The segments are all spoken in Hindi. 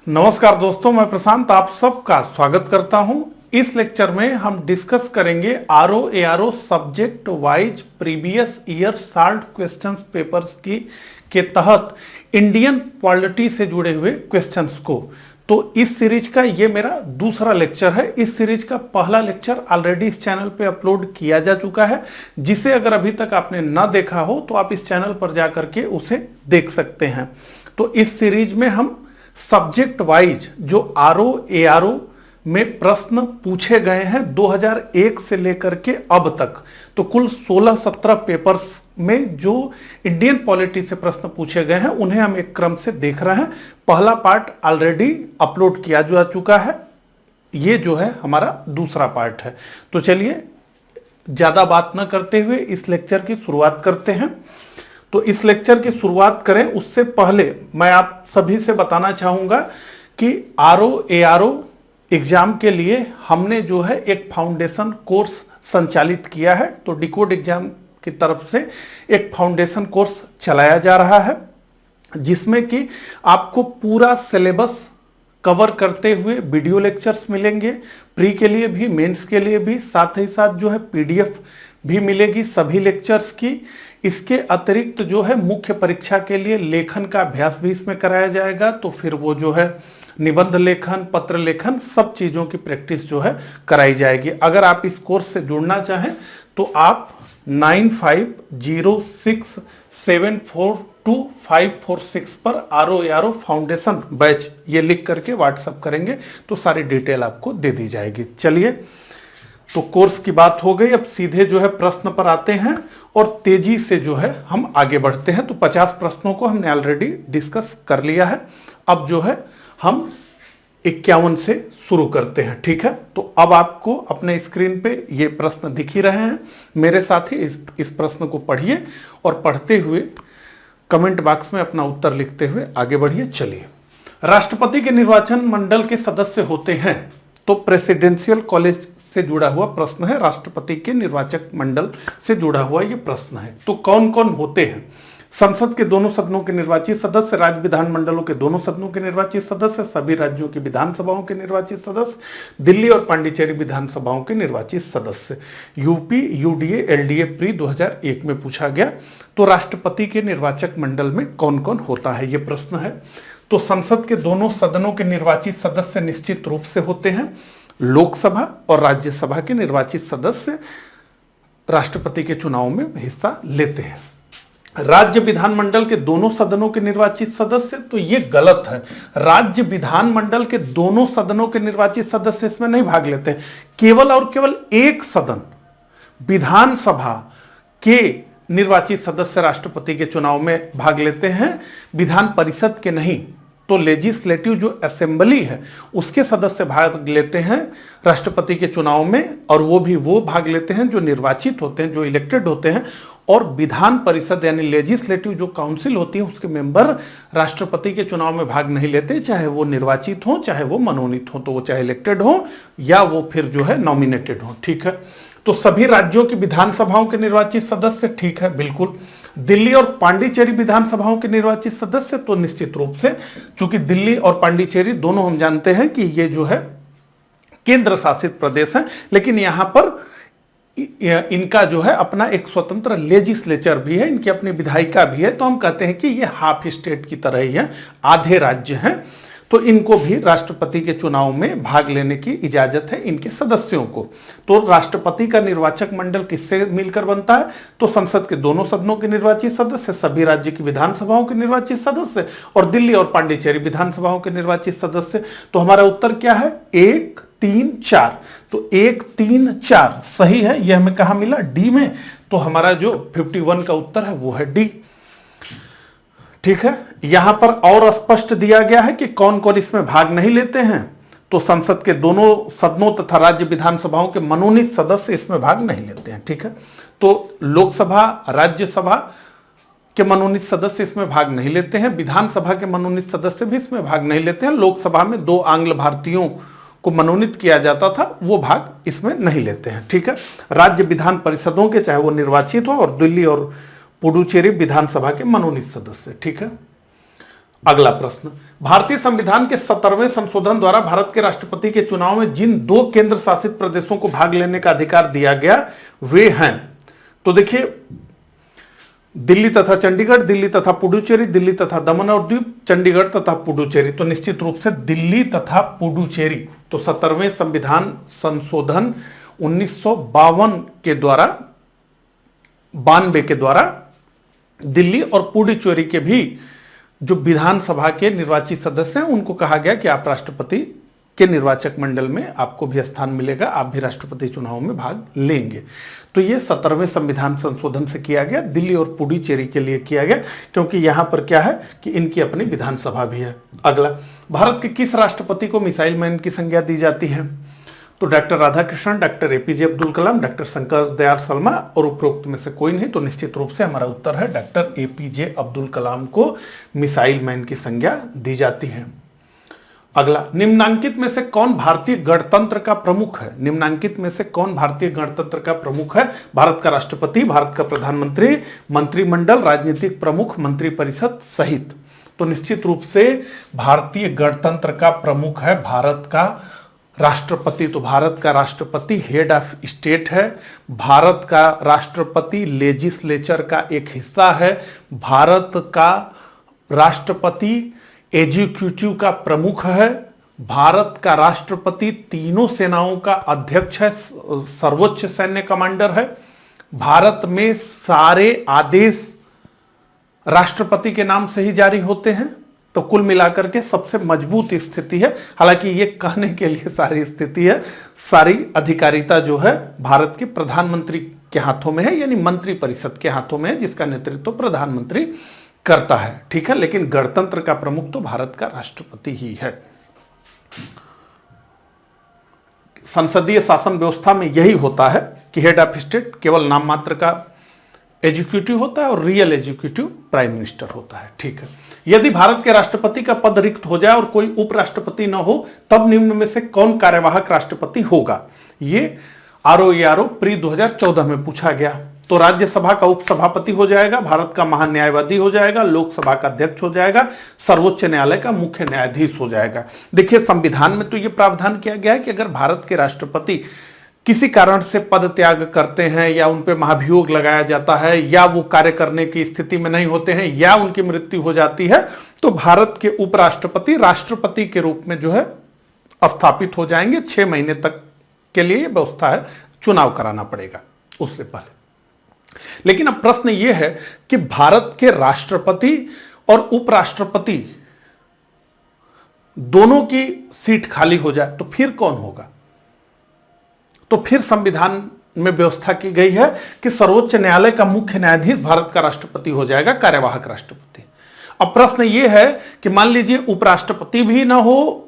नमस्कार दोस्तों, मैं प्रशांत आप सबका स्वागत करता हूं। इस लेक्चर में हम डिस्कस करेंगे RO ARO subject wise previous year solved questions papers के तहत इंडियन पॉलिटी से जुड़े हुए क्वेश्चंस को। तो इस सीरीज का ये मेरा दूसरा लेक्चर है। इस सीरीज का पहला लेक्चर ऑलरेडी इस चैनल पे अपलोड किया जा चुका है, जिसे अगर अभी तक आपने ना देखा हो तो आप इस चैनल पर जाकर के उसे देख सकते हैं। तो इस सीरीज में हम सब्जेक्ट वाइज जो आरओ एआरओ में प्रश्न पूछे गए हैं 2001 से लेकर के अब तक, तो कुल 16-17 पेपर्स में जो इंडियन पॉलिटी से प्रश्न पूछे गए हैं उन्हें हम एक क्रम से देख रहे हैं। पहला पार्ट ऑलरेडी अपलोड किया जा चुका है, ये जो है हमारा दूसरा पार्ट है। तो चलिए ज्यादा बात न करते हुए इस लेक्चर की शुरुआत करते हैं। तो इस लेक्चर की शुरुआत करें उससे पहले मैं आप सभी से बताना चाहूंगा कि आरओ एआरओ एग्जाम के लिए हमने जो है एक फाउंडेशन कोर्स संचालित किया है। तो डिकोड एग्जाम की तरफ से एक फाउंडेशन कोर्स चलाया जा रहा है, जिसमें कि आपको पूरा सिलेबस कवर करते हुए वीडियो लेक्चर्स मिलेंगे, प्री के लिए भी मेंस के लिए भी, साथ ही साथ जो है पीडीएफ भी मिलेगी सभी लेक्चर्स की। इसके अतिरिक्त जो है मुख्य परीक्षा के लिए लेखन का अभ्यास भी इसमें कराया जाएगा। तो फिर वो जो है निबंध लेखन, पत्र लेखन, सब चीजों की प्रैक्टिस जो है कराई जाएगी। अगर आप इस कोर्स से जुड़ना चाहें तो आप 9506742546 पर आरओ एआरओ फाउंडेशन बैच ये लिख करके व्हाट्सएप करेंगे तो सारी डिटेल आपको दे दी जाएगी। चलिए, तो कोर्स की बात हो गई, अब सीधे जो है प्रश्न पर आते हैं और तेजी से जो है हम आगे बढ़ते हैं। तो 50 प्रश्नों को हमने ऑलरेडी डिस्कस कर लिया है। अब जो है हम 51 से शुरू करते हैं, ठीक है। तो अब आपको अपने स्क्रीन पे ये प्रश्न दिख ही रहे हैं। मेरे साथ ही इस प्रश्न को पढ़िए और पढ़ते हुए कमेंट बॉक्स में अपना उत्तर लिखते हुए आगे बढ़िए। चलिए, राष्ट्रपति के निर्वाचन मंडल के सदस्य होते हैं। तो प्रेसिडेंशियल कॉलेज से जुड़ा हुआ प्रश्न है, राष्ट्रपति के निर्वाचक मंडल से जुड़ा हुआ ये प्रश्न है। तो कौन कौन होते हैं? संसद के दोनों सदनों के निर्वाचित सदस्य, राज्य विधानमंडलों के दोनों सदनों के निर्वाचित सदस्य, सभी राज्यों की विधानसभाओं के निर्वाचित सदस्य, दिल्ली और पांडिचेरी विधानसभाओं के निर्वाचित सदस्य। यूपी, यूडीए, एलडीए प्री 2001 में पूछा गया। तो राष्ट्रपति के निर्वाचक मंडल में कौन कौन होता है, ये प्रश्न है। तो संसद के दोनों सदनों के निर्वाचित सदस्य निश्चित रूप से होते हैं। लोकसभा और राज्यसभा के निर्वाचित सदस्य राष्ट्रपति के चुनाव में हिस्सा लेते हैं। राज्य विधानमंडल के दोनों सदनों के निर्वाचित सदस्य, तो ये गलत है। राज्य विधानमंडल के दोनों सदनों के निर्वाचित सदस्य इसमें नहीं भाग लेते हैं। केवल और केवल एक सदन विधानसभा के निर्वाचित सदस्य राष्ट्रपति के चुनाव में भाग लेते हैं, विधान परिषद के नहीं। तो लेजिस्लेटिव जो असेंबली है उसके सदस्य भाग लेते हैं राष्ट्रपति के चुनाव में, और वो भी वो भाग लेते हैं जो निर्वाचित होते हैं, जो इलेक्टेड होते हैं। और विधान परिषद यानी लेजिस्लेटिव जो काउंसिल होती है उसके मेंबर राष्ट्रपति के चुनाव में भाग नहीं लेते, चाहे वो निर्वाचित हो चाहे वो मनोनीत हो। तो वो चाहे इलेक्टेड हो या वो फिर जो है नॉमिनेटेड हो, ठीक है। तो सभी राज्यों की विधानसभाओं के निर्वाचित सदस्य, ठीक है, बिल्कुल। दिल्ली और पांडिचेरी विधानसभाओं के निर्वाचित सदस्य, तो निश्चित रूप से, चूंकि दिल्ली और पांडिचेरी दोनों हम जानते हैं कि ये जो है केंद्र शासित प्रदेश है, लेकिन यहां पर इनका जो है अपना एक स्वतंत्र लेजिस्लेचर भी है, इनकी अपनी विधायिका भी है। तो हम कहते हैं कि ये हाफ स्टेट की तरह ही है, आधे राज्य हैं। तो इनको भी राष्ट्रपति के चुनाव में भाग लेने की इजाजत है इनके सदस्यों को। तो राष्ट्रपति का निर्वाचक मंडल किससे मिलकर बनता है? तो संसद के दोनों सदनों के निर्वाचित सदस्य, सभी राज्य की विधानसभाओं के निर्वाचित सदस्य और दिल्ली और पांडिचेरी विधानसभाओं के निर्वाचित सदस्य। तो हमारा उत्तर क्या है? 1, 3, 4। तो 1, 3, 4 सही है। यह हमें कहां मिला? डी में। तो हमारा जो 51 का उत्तर है वो है डी, ठीक है। यहां पर और स्पष्ट दिया गया है कि कौन कौन इसमें भाग नहीं लेते हैं। तो संसद के दोनों सदनों तथा राज्य विधानसभाओं के मनोनीत सदस्य इसमें भाग नहीं लेते हैं, ठीक है। तो लोकसभा, राज्यसभा के मनोनीत सदस्य इसमें भाग नहीं लेते हैं, विधानसभा के मनोनीत सदस्य भी इसमें भाग नहीं लेते हैं। लोकसभा में 2 आंग्ल भारतीयों को मनोनीत किया जाता था, वो भाग इसमें नहीं लेते हैं, ठीक है। राज्य विधान परिषदों के, चाहे वो निर्वाचित हो, और दिल्ली और पुडुचेरी विधानसभा के मनोनीत सदस्य, ठीक है। अगला प्रश्न, भारतीय संविधान के 17वें संशोधन द्वारा भारत के राष्ट्रपति के चुनाव में जिन 2 केंद्र शासित प्रदेशों को भाग लेने का अधिकार दिया गया वे हैं, तो देखिए दिल्ली तथा चंडीगढ़, दिल्ली तथा पुडुचेरी, दिल्ली तथा दमन और दीव, चंडीगढ़ तथा पुडुचेरी। तो निश्चित रूप से दिल्ली तथा पुडुचेरी। तो 17वें संविधान संशोधन 1952 के द्वारा 92 के द्वारा दिल्ली और पुडुचेरी के भी जो विधानसभा के निर्वाचित सदस्य हैं उनको कहा गया कि आप राष्ट्रपति के निर्वाचक मंडल में आपको भी स्थान मिलेगा, आप भी राष्ट्रपति चुनाव में भाग लेंगे। तो ये 17वें संविधान संशोधन से किया गया, दिल्ली और पुडुचेरी के लिए किया गया, क्योंकि यहां पर क्या है कि इनकी अपनी विधानसभा भी है। अगला, भारत के किस राष्ट्रपति को मिसाइल मैन की संज्ञा दी जाती है? तो doctor Radhakrishnan, doctor APJ Abdul Kalam, doctor Shankar Dayal Sharma और उपरोक्त में से कोई नहीं। तो निश्चित रूप से हमारा उत्तर है डॉक्टर एपीजे अब्दुल कलाम को मिसाइल मैन की संज्ञा दी जाती है। अगला, निम्नांकित में से कौन भारतीय गणतंत्र का प्रमुख है? निम्नांकित में से कौन भारतीय गणतंत्र का प्रमुख है? भारत का राष्ट्रपति, भारत का प्रधानमंत्री, मंत्रिमंडल, राजनीतिक प्रमुख, मंत्रिपरिषद सहित। तो निश्चित रूप से भारतीय गणतंत्र का प्रमुख है भारत का राष्ट्रपति। तो भारत का राष्ट्रपति हेड ऑफ स्टेट है, भारत का राष्ट्रपति लेजिस्लेचर का एक हिस्सा है, भारत का राष्ट्रपति एग्जीक्यूटिव का प्रमुख है, भारत का राष्ट्रपति तीनों सेनाओं का अध्यक्ष है, सर्वोच्च सैन्य कमांडर है, भारत में सारे आदेश राष्ट्रपति के नाम से ही जारी होते हैं। तो कुल मिलाकर के सबसे मजबूत स्थिति है। हालांकि ये कहने के लिए सारी स्थिति है, सारी अधिकारिता जो है भारत के प्रधानमंत्री के हाथों में है, यानी मंत्रिपरिषद के हाथों में है, जिसका नेतृत्व प्रधानमंत्री करता है। ठीक है, लेकिन गणतंत्र का प्रमुख तो भारत का राष्ट्रपति ही है। संसदीय शासन व्यवस्था में यही होता है कि हेड ऑफ स्टेट केवल नाम मात्र का एग्जीक्यूटिव होता है और रियल एग्जीक्यूटिव प्राइम मिनिस्टर होता है। ठीक है, यदि भारत के राष्ट्रपति का पद रिक्त हो जाए और कोई उपराष्ट्रपति न हो, तब निम्न में से कौन कार्यवाहक राष्ट्रपति होगा? ये आरओ प्री 2014 में पूछा गया। तो राज्यसभा का उपसभापति हो जाएगा, भारत का महान्यायवादी हो जाएगा, लोकसभा का अध्यक्ष हो जाएगा, सर्वोच्च न्यायालय का मुख्य न्यायाधीश हो जाएगा। देखिए संविधान में तो यह प्रावधान किया गया है कि अगर भारत के राष्ट्रपति किसी कारण से पद त्याग करते हैं या उन पे महाभियोग लगाया जाता है या वो कार्य करने की स्थिति में नहीं होते हैं या उनकी मृत्यु हो जाती है, तो भारत के उपराष्ट्रपति राष्ट्रपति के रूप में जो है स्थापित हो जाएंगे। 6 महीने तक के लिए यह व्यवस्था है, चुनाव कराना पड़ेगा उससे पहले। लेकिन अब प्रश्न यह है कि भारत के राष्ट्रपति और उपराष्ट्रपति दोनों की सीट खाली हो जाए तो फिर कौन होगा? तो फिर संविधान में व्यवस्था की गई है कि सर्वोच्च न्यायालय का मुख्य न्यायाधीश भारत का राष्ट्रपति हो जाएगा, कार्यवाहक राष्ट्रपति। अब प्रश्न यह है कि मान लीजिए उपराष्ट्रपति भी ना हो,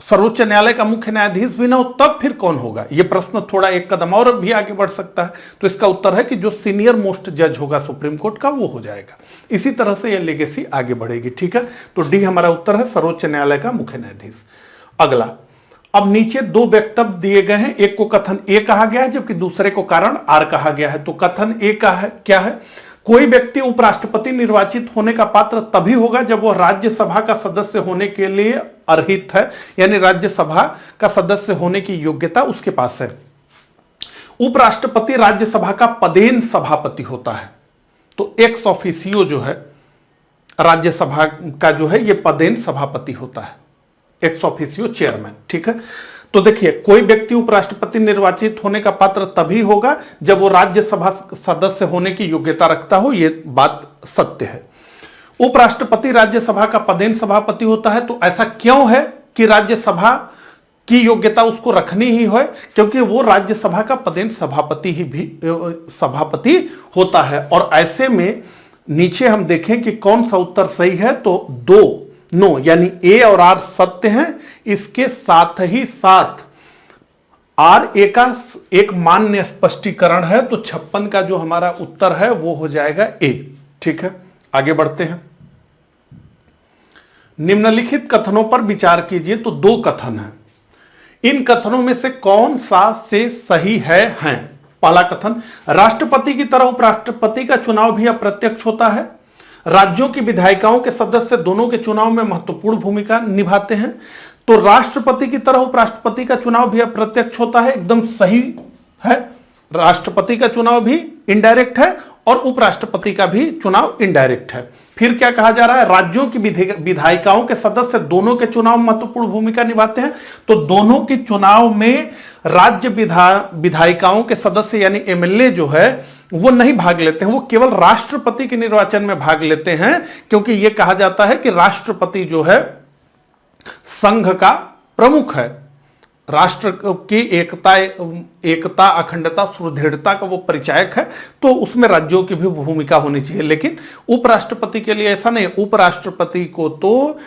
सर्वोच्च न्यायालय का मुख्य न्यायाधीश भी ना हो, तब फिर कौन होगा? यह प्रश्न थोड़ा एक कदम और भी आगे बढ़ सकता है। तो इसका उत्तर है कि जो सीनियर मोस्ट जज होगा सुप्रीम कोर्ट का, वो हो जाएगा। इसी तरह से यह लेगेसी आगे बढ़ेगी। ठीक है, तो डी हमारा उत्तर है, सर्वोच्च न्यायालय का मुख्य न्यायाधीश। अगला, अब नीचे 2 वक्तव्य दिए गए हैं, एक को कथन ए कहा गया है जबकि दूसरे को कारण आर कहा गया है। तो कथन ए का है क्या है? कोई व्यक्ति उपराष्ट्रपति निर्वाचित होने का पात्र तभी होगा जब वह राज्यसभा का सदस्य होने के लिए अर्हित है, यानी राज्यसभा का सदस्य होने की योग्यता उसके पास है। उपराष्ट्रपति राज्यसभा का पदेन सभापति होता है। तो एक्स ऑफिसियो जो है राज्यसभा का जो है यह पदेन सभापति होता है, एक्स ऑफिसियो चेयरमैन। ठीक है, तो देखिए कोई व्यक्ति उपराष्ट्रपति निर्वाचित होने का पात्र तभी होगा जब वो राज्यसभा सदस्य होने की योग्यता रखता हो, ये बात सत्य है। उपराष्ट्रपति राज्यसभा का पदेन सभापति होता है। तो ऐसा क्यों है कि राज्यसभा की योग्यता उसको रखनी ही है? क्योंकि वो राज्यसभा का पदेन सभापति ही भी सभापति होता है। और ऐसे में नीचे हम देखें कि कौन सा उत्तर सही है, तो 2 नो यानी ए और आर सत्य हैं। इसके साथ ही साथ आर ए का एक मान्य स्पष्टीकरण है। तो 56 का जो हमारा उत्तर है वो हो जाएगा ए। ठीक है, आगे बढ़ते हैं। निम्नलिखित कथनों पर विचार कीजिए। तो 2 कथन हैं, इन कथनों में से कौन सा से सही है? पहला कथन, राष्ट्रपति की तरह उपराष्ट्रपति का चुनाव भी अप्रत्यक्ष होता है। राज्यों की विधायिकाओं के सदस्य दोनों के चुनाव में महत्वपूर्ण भूमिका निभाते हैं। तो राष्ट्रपति की तरह उपराष्ट्रपति का चुनाव भी अप्रत्यक्ष होता है, एकदम सही है। राष्ट्रपति का चुनाव भी इनडायरेक्ट है और उपराष्ट्रपति का भी चुनाव इनडायरेक्ट है। फिर क्या कहा जा रहा है, राज्यों की विधायिकाओं के सदस्य दोनों के चुनाव में महत्वपूर्ण भूमिका निभाते हैं। तो दोनों के चुनाव में राज्य विधायिकाओं के सदस्य यानी एमएलए जो है वो नहीं भाग लेते हैं, वो केवल राष्ट्रपति के निर्वाचन में भाग लेते हैं, क्योंकि यह कहा जाता है कि राष्ट्रपति जो है संघ का प्रमुख है, राष्ट्र की एकता अखंडता सुदृढ़ता का वो परिचायक है, तो उसमें राज्यों की भी भूमिका होनी चाहिए। लेकिन उपराष्ट्रपति के लिए ऐसा नहीं, उपराष्ट्रपति को तो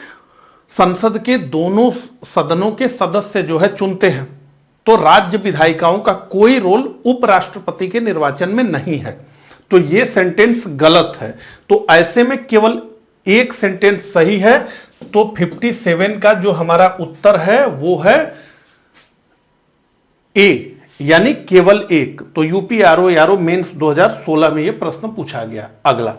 संसद के दोनों सदनों के सदस्य जो है चुनते हैं, तो राज्य विधायिकाओं का कोई रोल उपराष्ट्रपति के निर्वाचन में नहीं है। तो यह सेंटेंस गलत है। तो ऐसे में केवल एक सेंटेंस सही है। तो 57 का जो हमारा उत्तर है वो है ए, यानी केवल एक। तो यूपी आरओ मेंस 2016 में यह प्रश्न पूछा गया। अगला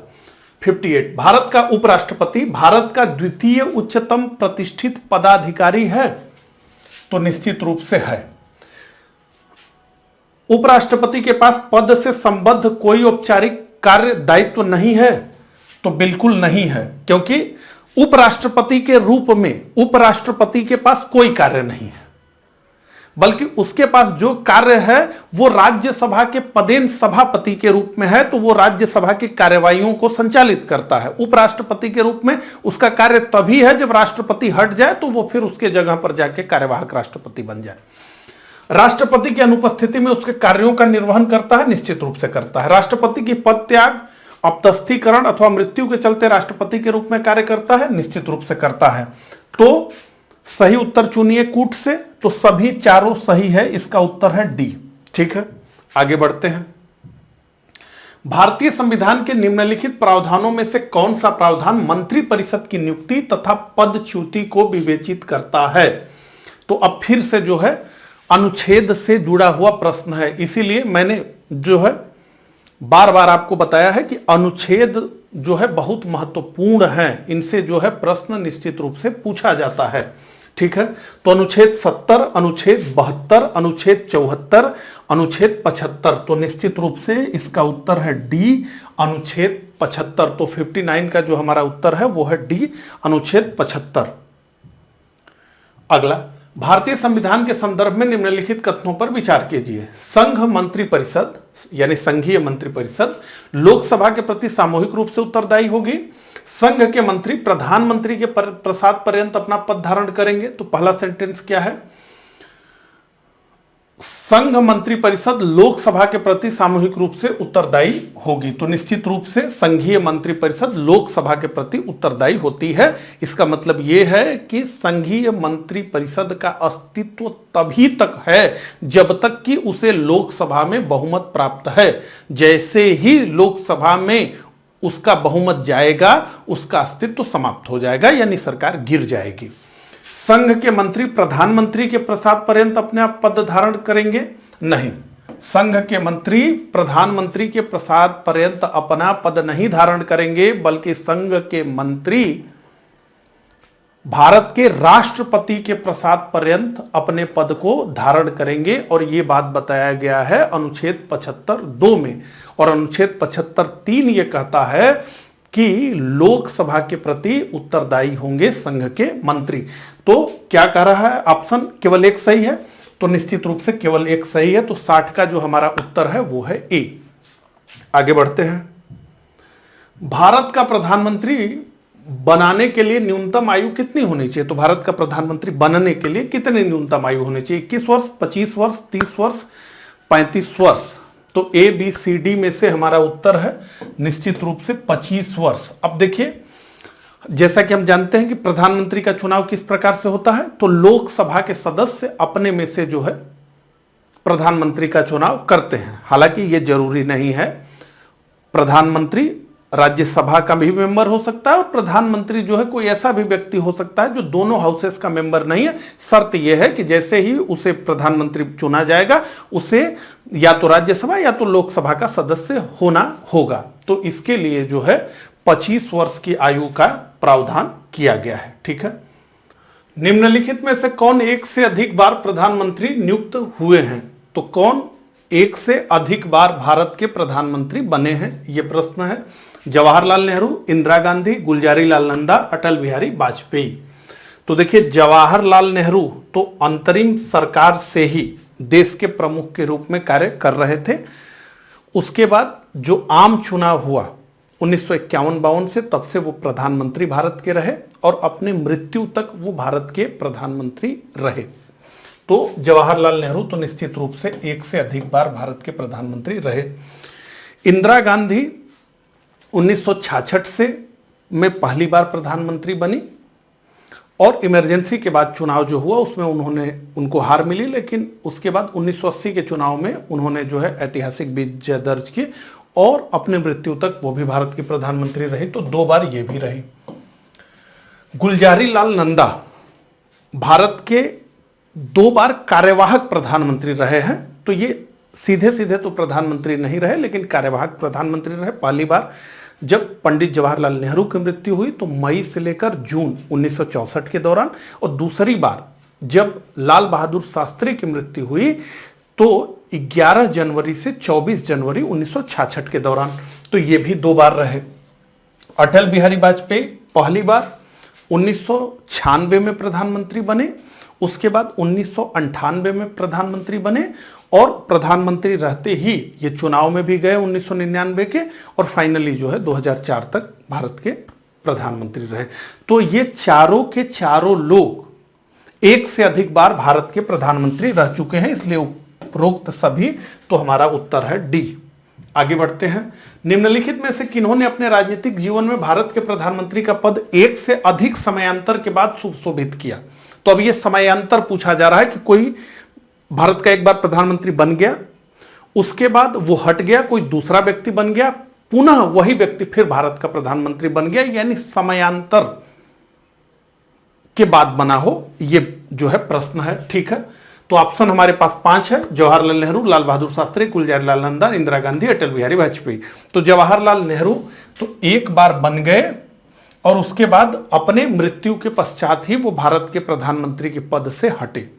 58, भारत का उपराष्ट्रपति भारत का द्वितीय उच्चतम प्रतिष्ठित पदाधिकारी है। तो निश्चित रूप से है। उपराष्ट्रपति के पास पद से संबद्ध कोई औपचारिक कार्य दायित्व नहीं है। तो बिल्कुल नहीं है, क्योंकि उपराष्ट्रपति के रूप में उपराष्ट्रपति के पास कोई कार्य नहीं है, बल्कि उसके पास जो कार्य है वो राज्यसभा के पदेन सभापति के रूप में है। तो वो राज्यसभा की कार्यवाहियों को संचालित करता है। उपराष्ट्रपति के रूप में उसका कार्य तभी है जब राष्ट्रपति हट जाए, तो वो फिर उसके जगह पर जाके कार्यवाहक राष्ट्रपति बन जाए। राष्ट्रपति की अनुपस्थिति में उसके कार्यों का निर्वहन करता है, निश्चित रूप से करता है। राष्ट्रपति की पद त्याग, अपदस्थीकरण अथवा मृत्यु के चलते राष्ट्रपति के रूप में कार्य करता है, निश्चित रूप से करता है। तो सही उत्तर चुनिए कूट से। तो सभी चारों सही है, इसका उत्तर है डी। ठीक है, आगे बढ़ते हैं। भारतीय संविधान के निम्नलिखित प्रावधानों में से कौन सा प्रावधान मंत्री परिषद की नियुक्ति तथा पदच्युति को विवेचित करता है? तो अब फिर से जो है अनुच्छेद से जुड़ा हुआ प्रश्न है, इसीलिए मैंने जो है बार बार आपको बताया है कि अनुच्छेद जो है बहुत महत्वपूर्ण है, इनसे जो है प्रश्न निश्चित रूप से पूछा जाता है। ठीक है, तो अनुच्छेद 70, अनुच्छेद 72, अनुच्छेद 74, अनुच्छेद 75। तो निश्चित रूप से इसका उत्तर है डी, अनुच्छेद 75। तो 59 का जो हमारा उत्तर है वो है डी, अनुच्छेद 75। अगला, भारतीय संविधान के संदर्भ में निम्नलिखित कथनों पर विचार कीजिए। संघ मंत्री परिषद यानी संघीय मंत्री परिषद लोकसभा के प्रति सामूहिक रूप से उत्तरदायी होगी। संघ के मंत्री प्रधानमंत्री के प्रसाद पर्यंत अपना पद धारण करेंगे। तो पहला सेंटेंस क्या है? संघ मंत्री परिषद लोकसभा के प्रति सामूहिक रूप से उत्तरदायी होगी। तो निश्चित रूप से संघीय मंत्री परिषद लोकसभा के प्रति उत्तरदायी होती है। इसका मतलब यह है कि संघीय मंत्री परिषद का अस्तित्व तभी तक है जब तक कि उसे लोकसभा में बहुमत प्राप्त है। जैसे ही लोकसभा में उसका बहुमत जाएगा, उसका अस्तित्व समाप्त हो जाएगा, यानी सरकार गिर जाएगी। संघ के मंत्री प्रधानमंत्री के प्रसाद पर्यंत अपने आप पद धारण करेंगे? नहीं, संघ के मंत्री प्रधानमंत्री के प्रसाद पर्यंत अपना पद नहीं धारण करेंगे, बल्कि संघ के मंत्री भारत के राष्ट्रपति के प्रसाद पर्यंत अपने पद को धारण करेंगे। और यह बात बताया गया है अनुच्छेद 75(2) में। और अनुच्छेद 75(3) यह कहता है कि लोकसभा के प्रति उत्तरदायी होंगे संघ के मंत्री। तो क्या कह रहा है ऑप्शन? केवल एक सही है। तो निश्चित रूप से केवल एक सही है। तो 60 का जो हमारा उत्तर है वो है ए। आगे बढ़ते हैं। भारत का प्रधानमंत्री बनाने के लिए न्यूनतम आयु कितनी होनी चाहिए? तो भारत का प्रधानमंत्री बनने के लिए कितनी न्यूनतम आयु होनी चाहिए? 21 वर्ष, 25 वर्ष, 30 वर्ष, 35 वर्ष। तो ए बी सी डी में से हमारा उत्तर है निश्चित रूप से 25 वर्ष। अब देखिए, जैसा कि हम जानते हैं कि प्रधानमंत्री का चुनाव किस प्रकार से होता है, तो लोकसभा के सदस्य अपने में से जो है प्रधानमंत्री का चुनाव करते हैं। हालांकि यह जरूरी नहीं है, प्रधानमंत्री राज्यसभा का भी मेंबर हो सकता है और प्रधानमंत्री जो है कोई ऐसा भी व्यक्ति हो सकता है जो दोनों हाउसेस का मेंबर नहीं है। शर्त यह है कि जैसे ही उसे प्रधानमंत्री चुना जाएगा, उसे या तो राज्यसभा या तो लोकसभा का सदस्य होना होगा। तो इसके लिए जो है 25 वर्ष की आयु का प्रावधान किया गया है। ठीक है, निम्नलिखित में से कौन एक से अधिक बार प्रधानमंत्री नियुक्त हुए हैं? तो कौन एक से अधिक बार भारत के प्रधानमंत्री बने हैं, यह प्रश्न है। जवाहरलाल नेहरू, इंदिरा गांधी, गुलजारीलाल नंदा, अटल बिहारी वाजपेयी। तो देखिए, जवाहरलाल नेहरू तो अंतरिम सरकार से ही देश के प्रमुख के रूप में कार्य कर रहे थे। उसके बाद जो आम चुनाव हुआ 1951-52 से, तब से वो प्रधानमंत्री भारत के रहे और अपने मृत्यु तक वो भारत के प्रधानमंत्री रहे। तो जवाहरलाल नेहरू तो निश्चित रूप से एक से अधिक बार भारत के प्रधानमंत्री रहे। इंदिरा गांधी 1966 से में पहली बार प्रधानमंत्री बनी और इमरजेंसी के बाद चुनाव जो हुआ उसमें उनको हार मिली, लेकिन उसके बाद 1980 के चुनाव में उन्होंने जो है ऐतिहासिक विजय दर्ज की और अपने मृत्यु तक वो भी भारत के प्रधानमंत्री रही। तो 2 बार ये भी रही। गुलजारीलाल नंदा भारत के 2 बार कार्यवाहक प्रधानमंत्री रहे हैं। तो ये सीधे सीधे तो प्रधानमंत्री नहीं रहे, लेकिन कार्यवाहक प्रधानमंत्री रहे। पहली बार जब पंडित जवाहरलाल नेहरू की मृत्यु हुई तो मई से लेकर जून 1964 के दौरान, और दूसरी बार जब लाल बहादुर शास्त्री की मृत्यु हुई तो 11 जनवरी से 24 जनवरी 1966 के दौरान। तो ये भी 2 बार रहे। अटल बिहारी वाजपेयी पहली बार 1996 में प्रधानमंत्री बने, उसके बाद 1998 में प्रधानमंत्री बने और प्रधानमंत्री रहते ही ये चुनाव में भी गए 1999 के, और फाइनली जो है 2004 तक भारत के प्रधानमंत्री रहे। तो ये चारों के चारों लोग एक से अधिक बार भारत के प्रधानमंत्री रह चुके हैं, इसलिए उपरोक्त सभी। तो हमारा उत्तर है डी। आगे बढ़ते हैं। निम्नलिखित में से किन्होंने अपने राजनीतिक जीवन में भारत के प्रधानमंत्री का पद एक से अधिक समयांतर के बाद सुशोभित किया? तो अब ये समयांतर पूछा जा रहा है कि कोई भारत का एक बार प्रधानमंत्री बन गया, उसके बाद वो हट गया, कोई दूसरा व्यक्ति बन गया, पुनः वही व्यक्ति फिर भारत का प्रधानमंत्री बन गया, यानी समयांतर के बाद बना हो, ये जो है प्रश्न है। ठीक है, तो ऑप्शन हमारे पास 5 है। जवाहरलाल नेहरू, लाल बहादुर शास्त्री, गुलजारीलाल नंदा, इंदिरा गांधी, अटल बिहारी वाजपेयी। तो जवाहरलाल नेहरू तो एक बार बन गए और उसके बाद अपने मृत्यु के पश्चात ही वो भारत के प्रधानमंत्री के पद से हटे।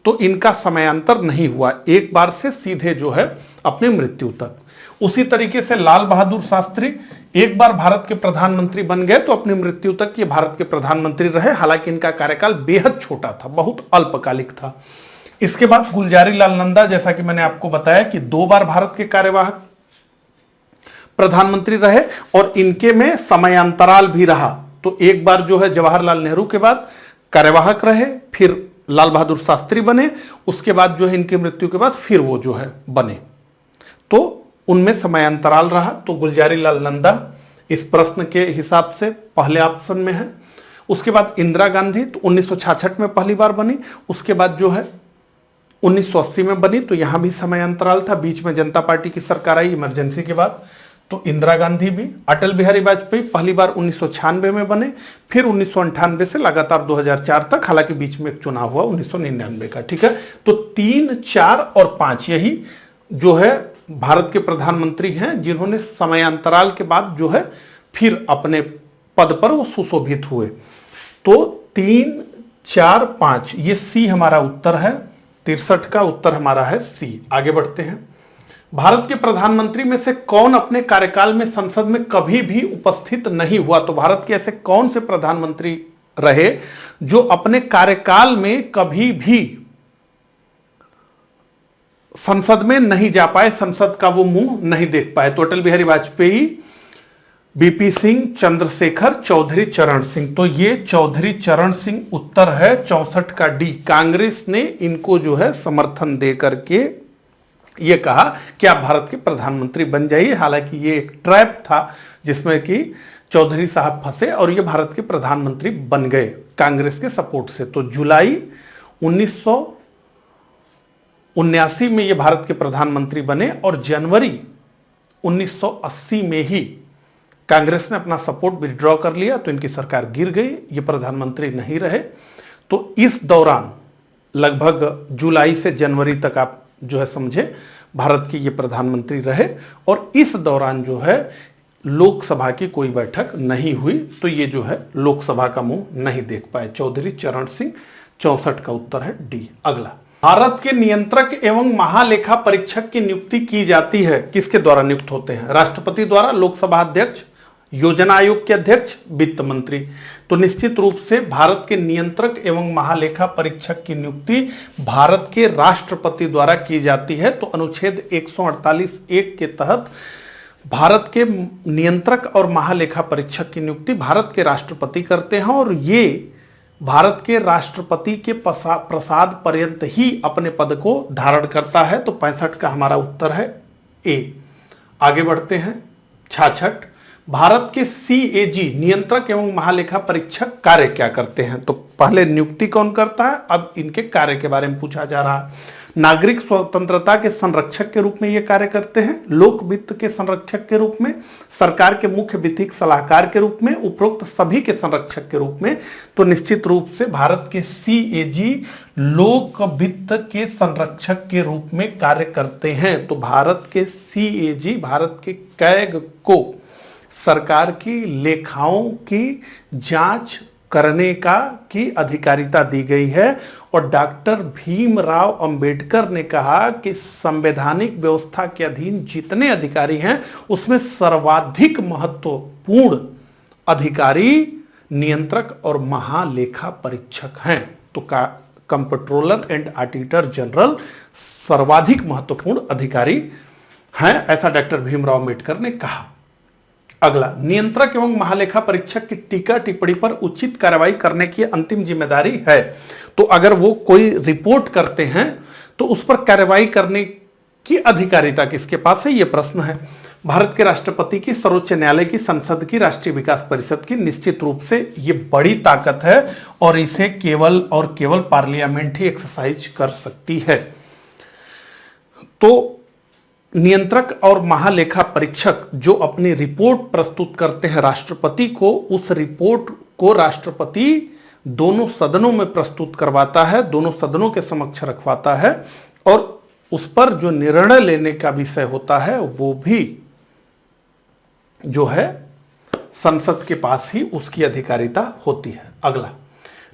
तो इनका समयांतर नहीं हुआ, एक बार से सीधे जो है अपने मृत्यु तक। उसी तरीके से लाल बहादुर शास्त्री एक बार भारत के प्रधानमंत्री बन गए तो अपनी मृत्यु तक ये भारत के प्रधानमंत्री रहे, हालांकि इनका कार्यकाल बेहद छोटा था, बहुत अल्पकालिक था। इसके बाद गुलजारीलाल नंदा, जैसा कि मैंने आपको बताया कि 2 बार भारत के कार्यवाहक प्रधानमंत्री रहे और इनके में समयांतराल भी रहा। तो एक बार जो है जवाहरलाल नेहरू के बाद कार्यवाहक रहे, फिर लाल बहादुर शास्त्री बने, उसके बाद जो है इनकी मृत्यु के बाद फिर वो जो है बने, तो उनमें समयांतराल रहा। तो गुलजारीलाल नंदा इस प्रश्न के हिसाब से पहले ऑप्शन में है। उसके बाद इंदिरा गांधी तो 1966 में पहली बार बनी, उसके बाद जो है 1980 में बनी, तो यहां भी समयांतराल था, बीच में जनता पार्टी की सरकार आई इमरजेंसी के बाद, तो इंदिरा गांधी भी। अटल बिहारी वाजपेयी पहली बार 1996 में बने, फिर 1998 से लगातार 2004 तक, हालांकि बीच में एक चुनाव हुआ 1999 का। ठीक है, तो 3, 4 और 5 यही जो है भारत के प्रधानमंत्री हैं जिन्होंने समयांतराल के बाद जो है फिर अपने पद पर वो सुशोभित हुए। तो 3, 4, 5 ये सी हमारा उत्तर है। 63 का उत्तर हमारा है सी। आगे बढ़ते हैं। भारत के प्रधानमंत्री में से कौन अपने कार्यकाल में संसद में कभी भी उपस्थित नहीं हुआ? तो भारत के ऐसे कौन से प्रधानमंत्री रहे जो अपने कार्यकाल में कभी भी संसद में नहीं जा पाए, संसद का वो मुंह नहीं देख पाए? तो अटल बिहारी वाजपेयी, बीपी सिंह, चंद्रशेखर, चौधरी चरण सिंह। तो ये चौधरी चरण सिंह उत्तर है 64 का डी। कांग्रेस ने इनको जो है समर्थन दे करके ये कहा कि आप भारत के प्रधानमंत्री बन जाइए, हालांकि ये एक ट्रैप था जिसमें कि चौधरी साहब फंसे और ये भारत के प्रधानमंत्री बन गए कांग्रेस के सपोर्ट से। तो जुलाई 1979 में ये भारत के प्रधानमंत्री बने और जनवरी 1980 में ही कांग्रेस ने अपना सपोर्ट विथड्रॉ कर लिया, तो इनकी सरकार गिर गई, ये प्रधानमंत्री नहीं रहे। तो इस दौरान लगभग जुलाई से जनवरी तक आप जो है समझे भारत के ये प्रधानमंत्री रहे, और इस दौरान जो है लोकसभा की कोई बैठक नहीं हुई, तो ये जो है लोकसभा का मुंह नहीं देख पाए चौधरी चरण सिंह। 64 का उत्तर है डी। अगला, भारत के नियंत्रक एवं महालेखा परीक्षक की नियुक्ति की जाती है, किसके द्वारा नियुक्त होते हैं? राष्ट्रपति द्वारा, लोकसभा अध्यक्ष, योजना आयोग के अध्यक्ष, वित्त मंत्री। तो निश्चित रूप से भारत के नियंत्रक एवं महालेखा परीक्षक की नियुक्ति भारत के राष्ट्रपति द्वारा की जाती है। तो अनुच्छेद 148(1) के तहत भारत के नियंत्रक और महालेखा परीक्षक की नियुक्ति भारत के राष्ट्रपति करते हैं, और ये भारत के राष्ट्रपति के प्रसाद पर्यंत ही अपने पद को धारण करता है। तो 65 का हमारा उत्तर है ए। आगे बढ़ते हैं। 66, भारत के सीएजी नियंत्रक एवं महालेखा परीक्षक कार्य क्या करते हैं? तो पहले नियुक्ति कौन करता है, अब इनके कार्य के बारे में पूछा जा रहा है। नागरिक स्वतंत्रता के संरक्षक के रूप में ये कार्य करते हैं, लोक वित्त के संरक्षक के रूप में, सरकार के मुख्य वित्तीय सलाहकार के रूप में, उपरोक्त सभी के संरक्षक के रूप में। तो निश्चित रूप से भारत के सीएजी लोक वित्त के संरक्षक के रूप में कार्य करते हैं। तो भारत के सीएजी भारत के कैग को सरकार की लेखाओं की जांच करने की अधिकारिता दी गई है, और डॉक्टर भीमराव अंबेडकर ने कहा कि संवैधानिक व्यवस्था के अधीन जितने अधिकारी हैं उसमें सर्वाधिक महत्वपूर्ण अधिकारी नियंत्रक और महालेखा परीक्षक हैं। तो कंप्ट्रोलर एंड ऑडिटर जनरल सर्वाधिक महत्वपूर्ण अधिकारी हैं, ऐसा डॉक्टर भीमराव अंबेडकर ने कहा। अगला, नियंत्रक एवं महालेखा परीक्षक की टीका टिप्पणी पर उचित कार्रवाई करने की अंतिम जिम्मेदारी है। तो अगर वो कोई रिपोर्ट करते हैं तो उस पर कार्रवाई करने की अधिकारिता किसके पास है, ये प्रश्न है। भारत के राष्ट्रपति की, सर्वोच्च न्यायालय की, संसद की, राष्ट्रीय विकास परिषद की। निश्चित रूप से ये बड़ी ताकत है और इसे केवल और केवल पार्लियामेंट ही एक्सरसाइज कर सकती है। तो नियंत्रक और महालेखा परीक्षक जो अपनी रिपोर्ट प्रस्तुत करते हैं राष्ट्रपति को, उस रिपोर्ट को राष्ट्रपति दोनों सदनों में प्रस्तुत करवाता है, दोनों सदनों के समक्ष रखवाता है, और उस पर जो निर्णय लेने का विषय होता है वो भी जो है संसद के पास ही उसकी अधिकारिता होती है। अगला,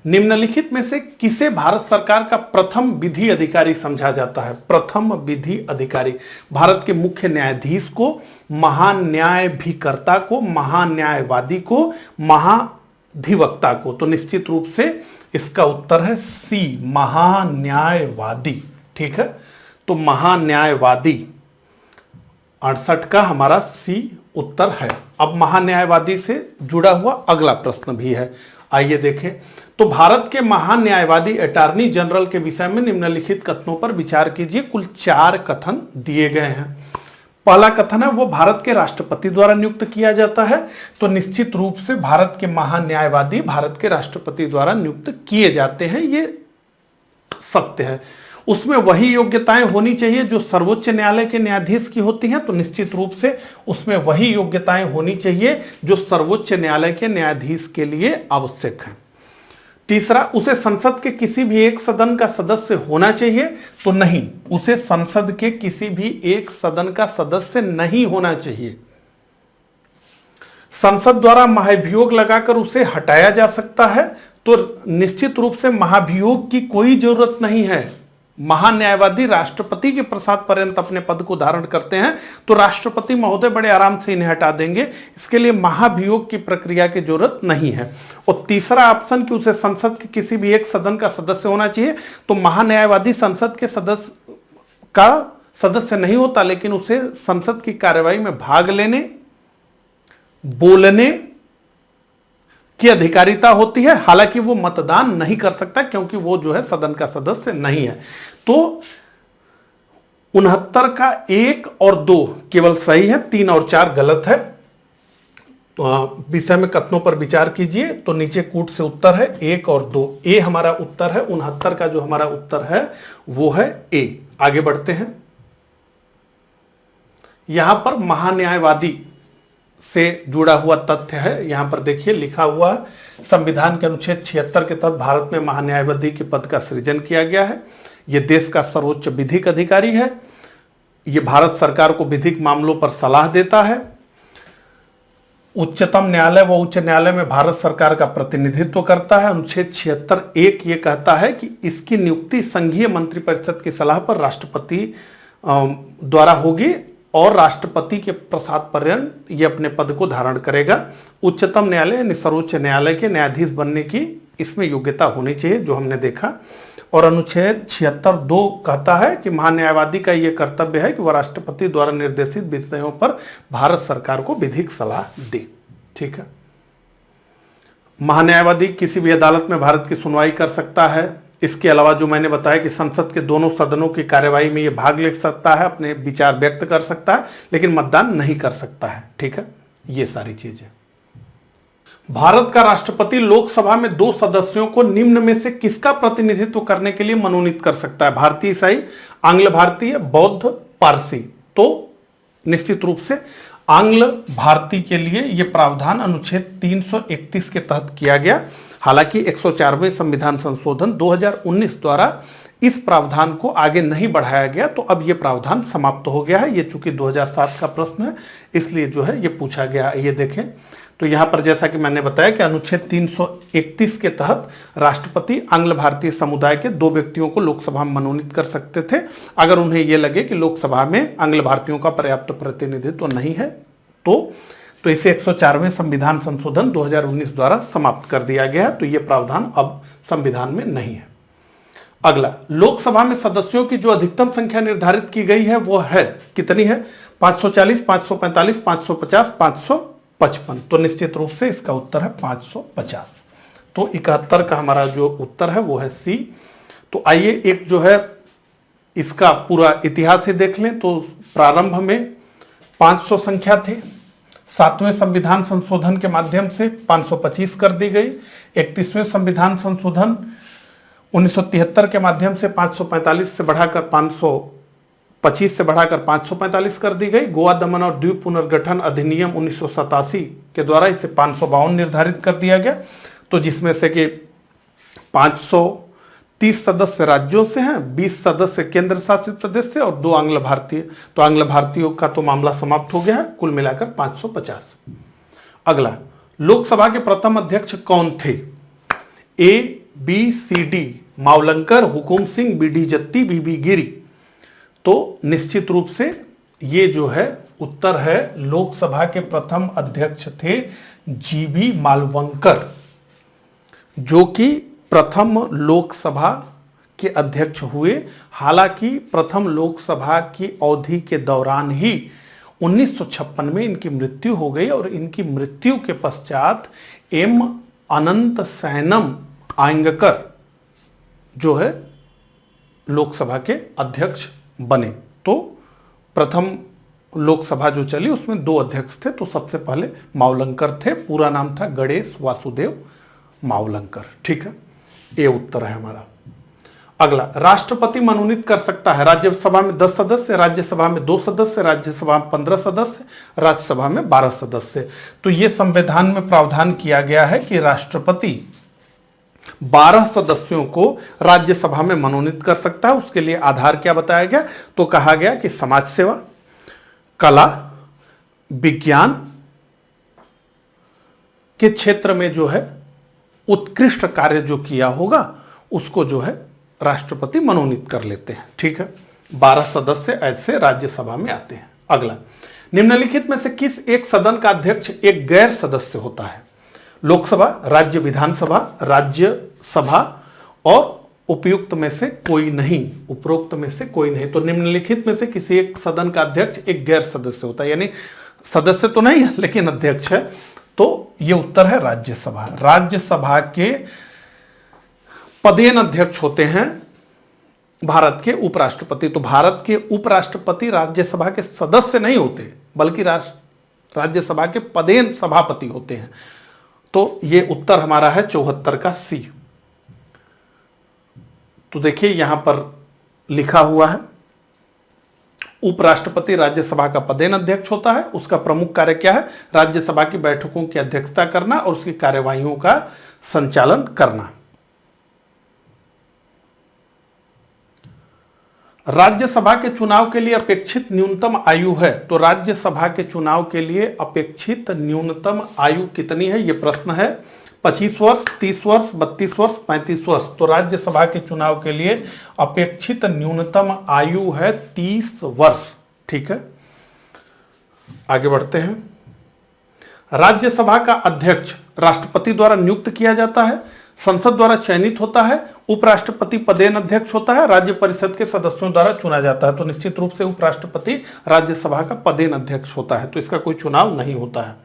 निम्नलिखित में से किसे भारत सरकार का प्रथम विधि अधिकारी समझा जाता है? प्रथम विधि अधिकारी भारत के मुख्य न्यायाधीश को, महान्यायभिकर्ता को, महान्यायवादी को, महाधिवक्ता को। तो निश्चित रूप से इसका उत्तर है सी, महान्यायवादी। ठीक है, तो महान्यायवादी 68 का हमारा सी उत्तर है। अब महान्यायवादी से जुड़ा हुआ अगला प्रश्न भी है, आइए देखें। तो भारत के महान्यायवादी अटॉर्नी जनरल के विषय में निम्नलिखित कथनों पर विचार कीजिए। कुल 4 कथन दिए गए हैं। पहला कथन है वो भारत के राष्ट्रपति द्वारा नियुक्त किया जाता है। तो निश्चित रूप से भारत के महान्यायवादी भारत के राष्ट्रपति द्वारा नियुक्त किए जाते हैं, ये सत्य है। उसमें वही योग्यताएं होनी चाहिए जो सर्वोच्च न्यायालय के न्यायाधीश की होती हैं। तो निश्चित रूप से उसमें वही योग्यताएं होनी चाहिए जो सर्वोच्च न्यायालय के न्यायाधीश के लिए आवश्यक है। तीसरा, उसे संसद के किसी भी एक सदन का सदस्य होना चाहिए। तो नहीं, उसे संसद के किसी भी एक सदन का सदस्य नहीं होना चाहिए। संसद द्वारा महाभियोग लगाकर उसे हटाया जा सकता है। तो निश्चित रूप से महाभियोग की कोई जरूरत नहीं है। महान्यायवादी राष्ट्रपति के प्रसाद पर्यंत अपने पद को धारण करते हैं, तो राष्ट्रपति महोदय बड़े आराम से इन्हें हटा देंगे। इसके लिए महाभियोग की प्रक्रिया की जरूरत नहीं है। और तीसरा ऑप्शन कि उसे संसद के किसी भी एक सदन का सदस्य होना चाहिए, तो महान्यायवादी संसद के सदस्य नहीं होता, लेकिन उसे संसद की कार्यवाही में भाग लेने, बोलने की अधिकारिता होती है। हालांकि वो मतदान नहीं कर सकता क्योंकि वो जो है सदन का सदस्य नहीं है। तो 69 का 1 और 2 केवल सही है, 3 और 4 गलत है। तो विषय में कथनों पर विचार कीजिए। तो नीचे कूट से उत्तर है 1 और 2। ए हमारा उत्तर है। 69 का जो हमारा उत्तर है वो है ए। आगे बढ़ते हैं। यहां पर महान्यायवादी से जुड़ा हुआ तथ्य है, यहां पर देखिए लिखा हुआ है, संविधान के अनुच्छेद 76 के तहत भारत में महान्यायवादी के पद का सृजन किया गया है। यह देश का सर्वोच्च विधिक अधिकारी है। यह भारत सरकार को विधिक मामलों पर सलाह देता है। उच्चतम न्यायालय व उच्च न्यायालय में भारत सरकार का प्रतिनिधित्व करता है। अनुच्छेद 76(1) ये कहता है कि इसकी नियुक्ति संघीय मंत्रिपरिषद की सलाह पर राष्ट्रपति द्वारा होगी और राष्ट्रपति के प्रसाद पर्यंत ये अपने पद को धारण करेगा। उच्चतम न्यायालय यानी सर्वोच्च न्यायालय के न्यायाधीश बनने की इसमें योग्यता होनी चाहिए, जो हमने देखा। और अनुच्छेद 76(2) कहता है कि महान्यायवादी का यह कर्तव्य है कि वह राष्ट्रपति द्वारा निर्देशित विषयों पर भारत सरकार को विधिक सलाह दे। ठीक है, महान्यायवादी किसी भी अदालत में भारत की सुनवाई कर सकता है। इसके अलावा जो मैंने बताया कि संसद के दोनों सदनों की कार्यवाही में यह भाग ले सकता है, अपने विचार व्यक्त कर सकता है, लेकिन मतदान नहीं कर सकता है। ठीक है, ये सारी चीजें। भारत का राष्ट्रपति लोकसभा में 2 सदस्यों को निम्न में से किसका प्रतिनिधित्व करने के लिए मनोनीत कर सकता है? भारतीय ईसाई, आंग्ल भारतीय, बौद्ध, पारसी। तो निश्चित रूप से आंग्ल भारतीय के लिए यह प्रावधान अनुच्छेद 331 के तहत किया गया। हालांकि 104वें संविधान संशोधन 2019 द्वारा इस प्रावधान को आगे नहीं बढ़ाया गया, तो अब यह प्रावधान समाप्त हो गया है। ये चूंकि 2007 का प्रश्न है, इसलिए जो है ये पूछा गया। ये देखें तो यहां पर जैसा कि मैंने बताया कि अनुच्छेद 331 के तहत राष्ट्रपति आंग्ल भारतीय समुदाय के 2 व्यक्तियों को लोकसभा में मनोनीत कर सकते थे, अगर उन्हें यह लगे कि लोकसभा में आंग्ल भारतीयों का पर्याप्त प्रतिनिधित्व नहीं है। तो इसे 104वें संविधान संशोधन 2019 द्वारा समाप्त कर दिया गया। तो यह प्रावधान अब संविधान में नहीं है। अगला, लोकसभा में सदस्यों की जो अधिकतम संख्या निर्धारित की गई है वो है कितनी है? 540, 545, 550, 555। तो निश्चित रूप से इसका उत्तर है 550। तो 71 का हमारा जो उत्तर है वो है सी। तो आइए एक जो है इसका पूरा इतिहास ही देख लें। तो प्रारंभ में 500 संख्या थी, 7वें संविधान संशोधन के माध्यम से 525 कर दी गई। 31वें संविधान संशोधन 1973 के माध्यम से 545 से बढ़ाकर 525 से बढ़ाकर 545 कर दी गई। गोवा दमन और द्वीप पुनर्गठन अधिनियम 1987 के द्वारा इसे 552 निर्धारित कर दिया गया। तो जिसमें से कि 530 सदस्य राज्यों से हैं, 20 सदस्य केंद्र शासित प्रदेश से और 2 आंग्ल भारतीय। तो आंग्ल भारतीयों का तो मामला समाप्त हो गया है, कुल मिलाकर 550। अगला, लोकसभा के प्रथम अध्यक्ष कौन थे? A, B, C, D, Mavalankar, Hukum Singh, B D Jatti, B B Giri. तो निश्चित रूप से ये जो है उत्तर है, लोकसभा के प्रथम अध्यक्ष थे जीबी मालवंकर, जो कि प्रथम लोकसभा के अध्यक्ष हुए। हालांकि प्रथम लोकसभा की अवधि के दौरान ही 1956 में इनकी मृत्यु हो गई और इनकी मृत्यु के पश्चात एम अनंत सैनम आयंगकर जो है लोकसभा के अध्यक्ष बने। तो प्रथम लोकसभा जो चली उसमें 2 अध्यक्ष थे। तो सबसे पहले मावलंकर थे, पूरा नाम था गणेश वासुदेव मावलंकर। ठीक है, ये उत्तर है हमारा। अगला, राष्ट्रपति मनोनीत कर सकता है राज्यसभा में 10 सदस्य, राज्यसभा में 2 सदस्य, राज्यसभा में 15 सदस्य, राज्यसभा में 12 सदस्य। तो यह संविधान में प्रावधान किया गया है कि राष्ट्रपति 12 सदस्यों को राज्यसभा में मनोनीत कर सकता है। उसके लिए आधार क्या बताया गया? तो कहा गया कि समाज सेवा, कला, विज्ञान के क्षेत्र में जो है उत्कृष्ट कार्य जो किया होगा उसको जो है राष्ट्रपति मनोनीत कर लेते हैं। ठीक है, 12 सदस्य ऐसे राज्यसभा में आते हैं। अगला, निम्नलिखित में से किस एक सदन का अध्यक्ष एक गैर सदस्य होता है? लोकसभा, राज्य विधानसभा, राज्यसभा और उपयुक्त में से कोई नहीं, उपरोक्त में से कोई नहीं। तो निम्नलिखित में से किसी एक सदन का अध्यक्ष एक गैर सदस्य होता है, यानी सदस्य तो नहीं है लेकिन अध्यक्ष है। तो ये उत्तर है राज्यसभा। राज्यसभा के पदेन अध्यक्ष होते हैं भारत के उपराष्ट्रपति। तो भारत के उपराष्ट्रपति राज्यसभा के सदस्य नहीं होते बल्कि राज्यसभा के पदेन सभापति होते हैं। तो ये उत्तर हमारा है 74 का सी। तो देखिए यहां पर लिखा हुआ है, उपराष्ट्रपति राज्यसभा का पदेन अध्यक्ष होता है। उसका प्रमुख कार्य क्या है? राज्यसभा की बैठकों की अध्यक्षता करना और उसकी कार्यवाहियों का संचालन करना। राज्यसभा के चुनाव के लिए अपेक्षित न्यूनतम आयु है, तो राज्यसभा के चुनाव के लिए अपेक्षित न्यूनतम आयु कितनी है, यह प्रश्न है। 25 वर्ष, 30 वर्ष, 32 वर्ष, 35 वर्ष। तो राज्यसभा के चुनाव के लिए अपेक्षित न्यूनतम आयु है 30 वर्ष। ठीक है, आगे बढ़ते हैं। राज्यसभा का अध्यक्ष राष्ट्रपति द्वारा नियुक्त किया जाता है, संसद द्वारा चयनित होता है, उपराष्ट्रपति पदेन अध्यक्ष होता है, राज्य परिषद के सदस्यों द्वारा चुना जाता है। तो निश्चित रूप से उपराष्ट्रपति राज्यसभा का पदेन अध्यक्ष होता है, तो इसका कोई चुनाव नहीं होता है।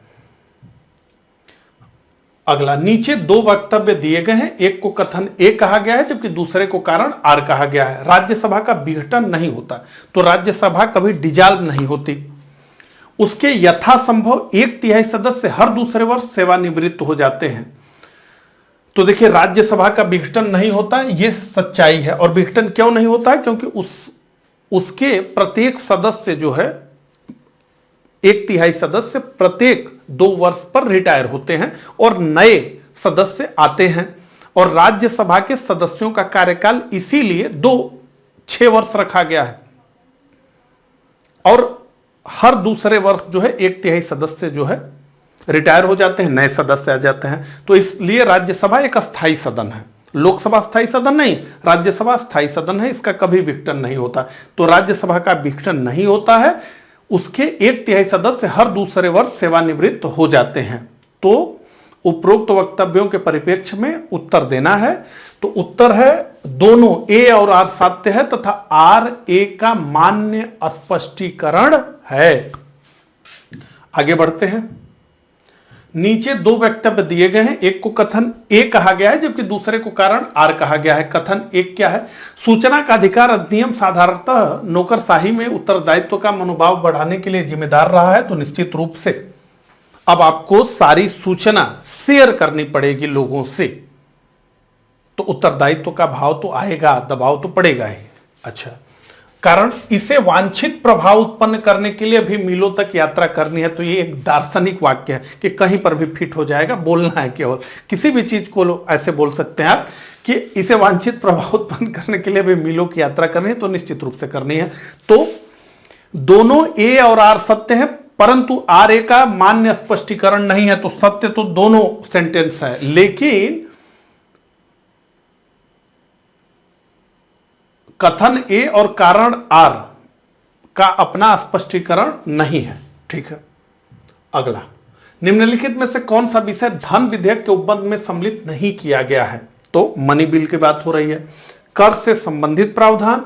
अगला, नीचे दो वक्तव्य दिए गए हैं, एक को कथन ए कहा गया है जबकि दूसरे को कारण आर कहा गया है। राज्यसभा का विघटन नहीं होता, तो राज्यसभा कभी डिजॉल्व नहीं होती। उसके यथासंभव 1/3 सदस्य हर दूसरे वर्ष सेवानिवृत्त हो जाते हैं। तो देखिए, राज्यसभा का विघटन नहीं होता है, यह सच्चाई है। और विघटन क्यों नहीं होता है? क्योंकि उसके प्रत्येक सदस्य जो है 1/3 सदस्य प्रत्येक 2 वर्ष पर रिटायर होते हैं और नए सदस्य आते हैं। और राज्यसभा के सदस्यों का कार्यकाल इसीलिए 6 वर्ष रखा गया है। और हर दूसरे वर्ष जो है 1/3 सदस्य जो है रिटायर हो जाते हैं, नए सदस्य आ जाते हैं। तो इसलिए राज्यसभा एक अस्थायी सदन है। लोकसभा स्थायी सदन नहीं, राज्यसभा स्थायी सदन है, इसका कभी विघटन नहीं होता। तो राज्यसभा का विघटन नहीं होता है, उसके 1/3 सदस्य हर दूसरे वर्ष सेवानिवृत्त हो जाते हैं। तो उपरोक्त वक्तव्यों के परिप्रेक्ष्य में उत्तर देना है। तो उत्तर है दोनों ए और आर सत्य है तथा आर ए का मान्य स्पष्टीकरण है। आगे बढ़ते हैं। नीचे 2 वक्तव्य दिए गए हैं, एक को कथन ए कहा गया है जबकि दूसरे को कारण आर कहा गया है। कथन एक क्या है? सूचना का अधिकार अधिनियम साधारणतः नौकरशाही में उत्तरदायित्व का मनोभाव बढ़ाने के लिए जिम्मेदार रहा है। तो निश्चित रूप से अब आपको सारी सूचना शेयर करनी पड़ेगी लोगों से, तो उत्तरदायित्व का भाव तो आएगा, दबाव तो पड़ेगा ही। अच्छा, कारण इसे वांछित प्रभाव उत्पन्न करने के लिए भी मीलों तक यात्रा करनी है। तो ये एक दार्शनिक वाक्य है कि कहीं पर भी फिट हो जाएगा, बोलना है केवल। किसी भी चीज को ऐसे बोल सकते हैं आप कि इसे वांछित प्रभाव उत्पन्न करने के लिए भी मीलों की यात्रा करनी है, तो निश्चित रूप से करनी है। तो दोनों ए और आर सत्य है, परंतु आर ए का मान्य स्पष्टीकरण नहीं है। तो सत्य तो दोनों सेंटेंस है, लेकिन कथन ए और कारण आर का अपना स्पष्टीकरण नहीं है। ठीक है, अगला, निम्नलिखित में से कौन सा विषय धन विधेयक के उपबंध में सम्मिलित नहीं किया गया है? तो मनी बिल की बात हो रही है। कर से संबंधित प्रावधान,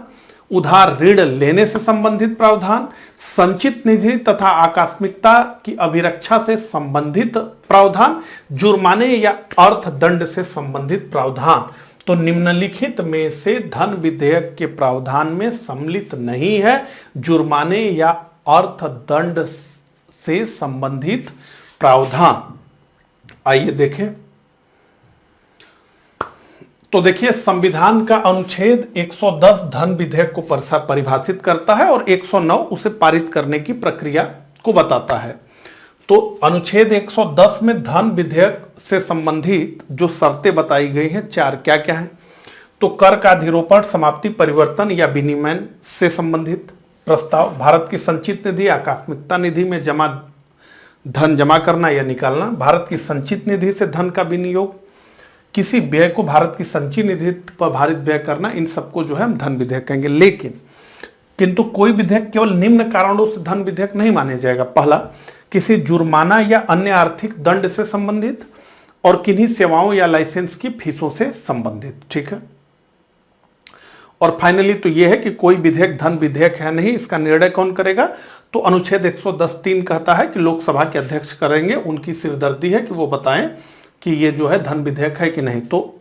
उधार ऋण लेने से संबंधित प्रावधान, संचित निधि तथा आकस्मिकता की अभिरक्षा से संबंधित प्रावधान, जुर्माने या अर्थदंड से संबंधित प्रावधान। तो निम्नलिखित में से धन विधेयक के प्रावधान में सम्मिलित नहीं है जुर्माने या अर्थदंड से संबंधित प्रावधान। आइए देखें। तो देखिए, संविधान का अनुच्छेद 110 धन विधेयक को परिभाषित करता है और 109 उसे पारित करने की प्रक्रिया को बताता है। तो अनुच्छेद 110 में धन विधेयक से संबंधित जो शर्तें बताई गई हैं 4, क्या क्या है? तो कर का अधिरोपण, समाप्ति, परिवर्तन या विनिमय से संबंधित प्रस्ताव, भारत की संचित निधि, आकस्मिकता निधि में धन जमा करना या निकालना, भारत की संचित निधि से धन का विनियोग, किसी व्यय को भारत की संचित निधि पर भारित व्यय करना, इन सबको जो है हम धन विधेयक कहेंगे। लेकिन किंतु कोई विधेयक केवल निम्न कारणों से धन विधेयक नहीं माने जाएगा। पहला, किसी जुर्माना या अन्य आर्थिक दंड से संबंधित, और किन्हीं सेवाओं या लाइसेंस की फीसों से संबंधित। ठीक है, और फाइनली तो यह है कि कोई विधेयक धन विधेयक है नहीं, इसका निर्णय कौन करेगा? तो अनुच्छेद 110(3) कहता है कि लोकसभा के अध्यक्ष करेंगे। उनकी सिरदर्दी है कि वो बताएं कि ये जो है धन विधेयक है कि नहीं। तो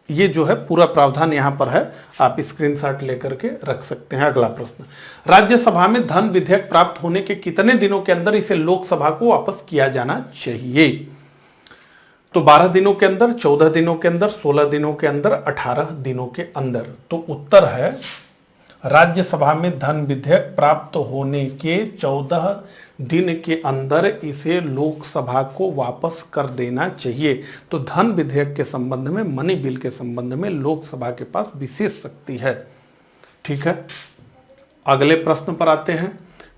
ये जो है पूरा प्रावधान यहां पर है, आप स्क्रीनशॉट लेकर के रख सकते हैं। अगला प्रश्न, राज्यसभा में धन विधेयक प्राप्त होने के कितने दिनों के अंदर इसे लोकसभा को वापस किया जाना चाहिए? तो 12 दिनों के अंदर, 14 दिनों के अंदर, 16 दिनों के अंदर, 18 दिनों के अंदर। तो उत्तर है राज्यसभा में धन विधेयक प्राप्त होने के 14 दिन के अंदर इसे लोकसभा को वापस कर देना चाहिए। तो धन विधेयक के संबंध में, मनी बिल के संबंध में लोकसभा के पास विशेष शक्ति है। ठीक है, अगले प्रश्न पर आते हैं।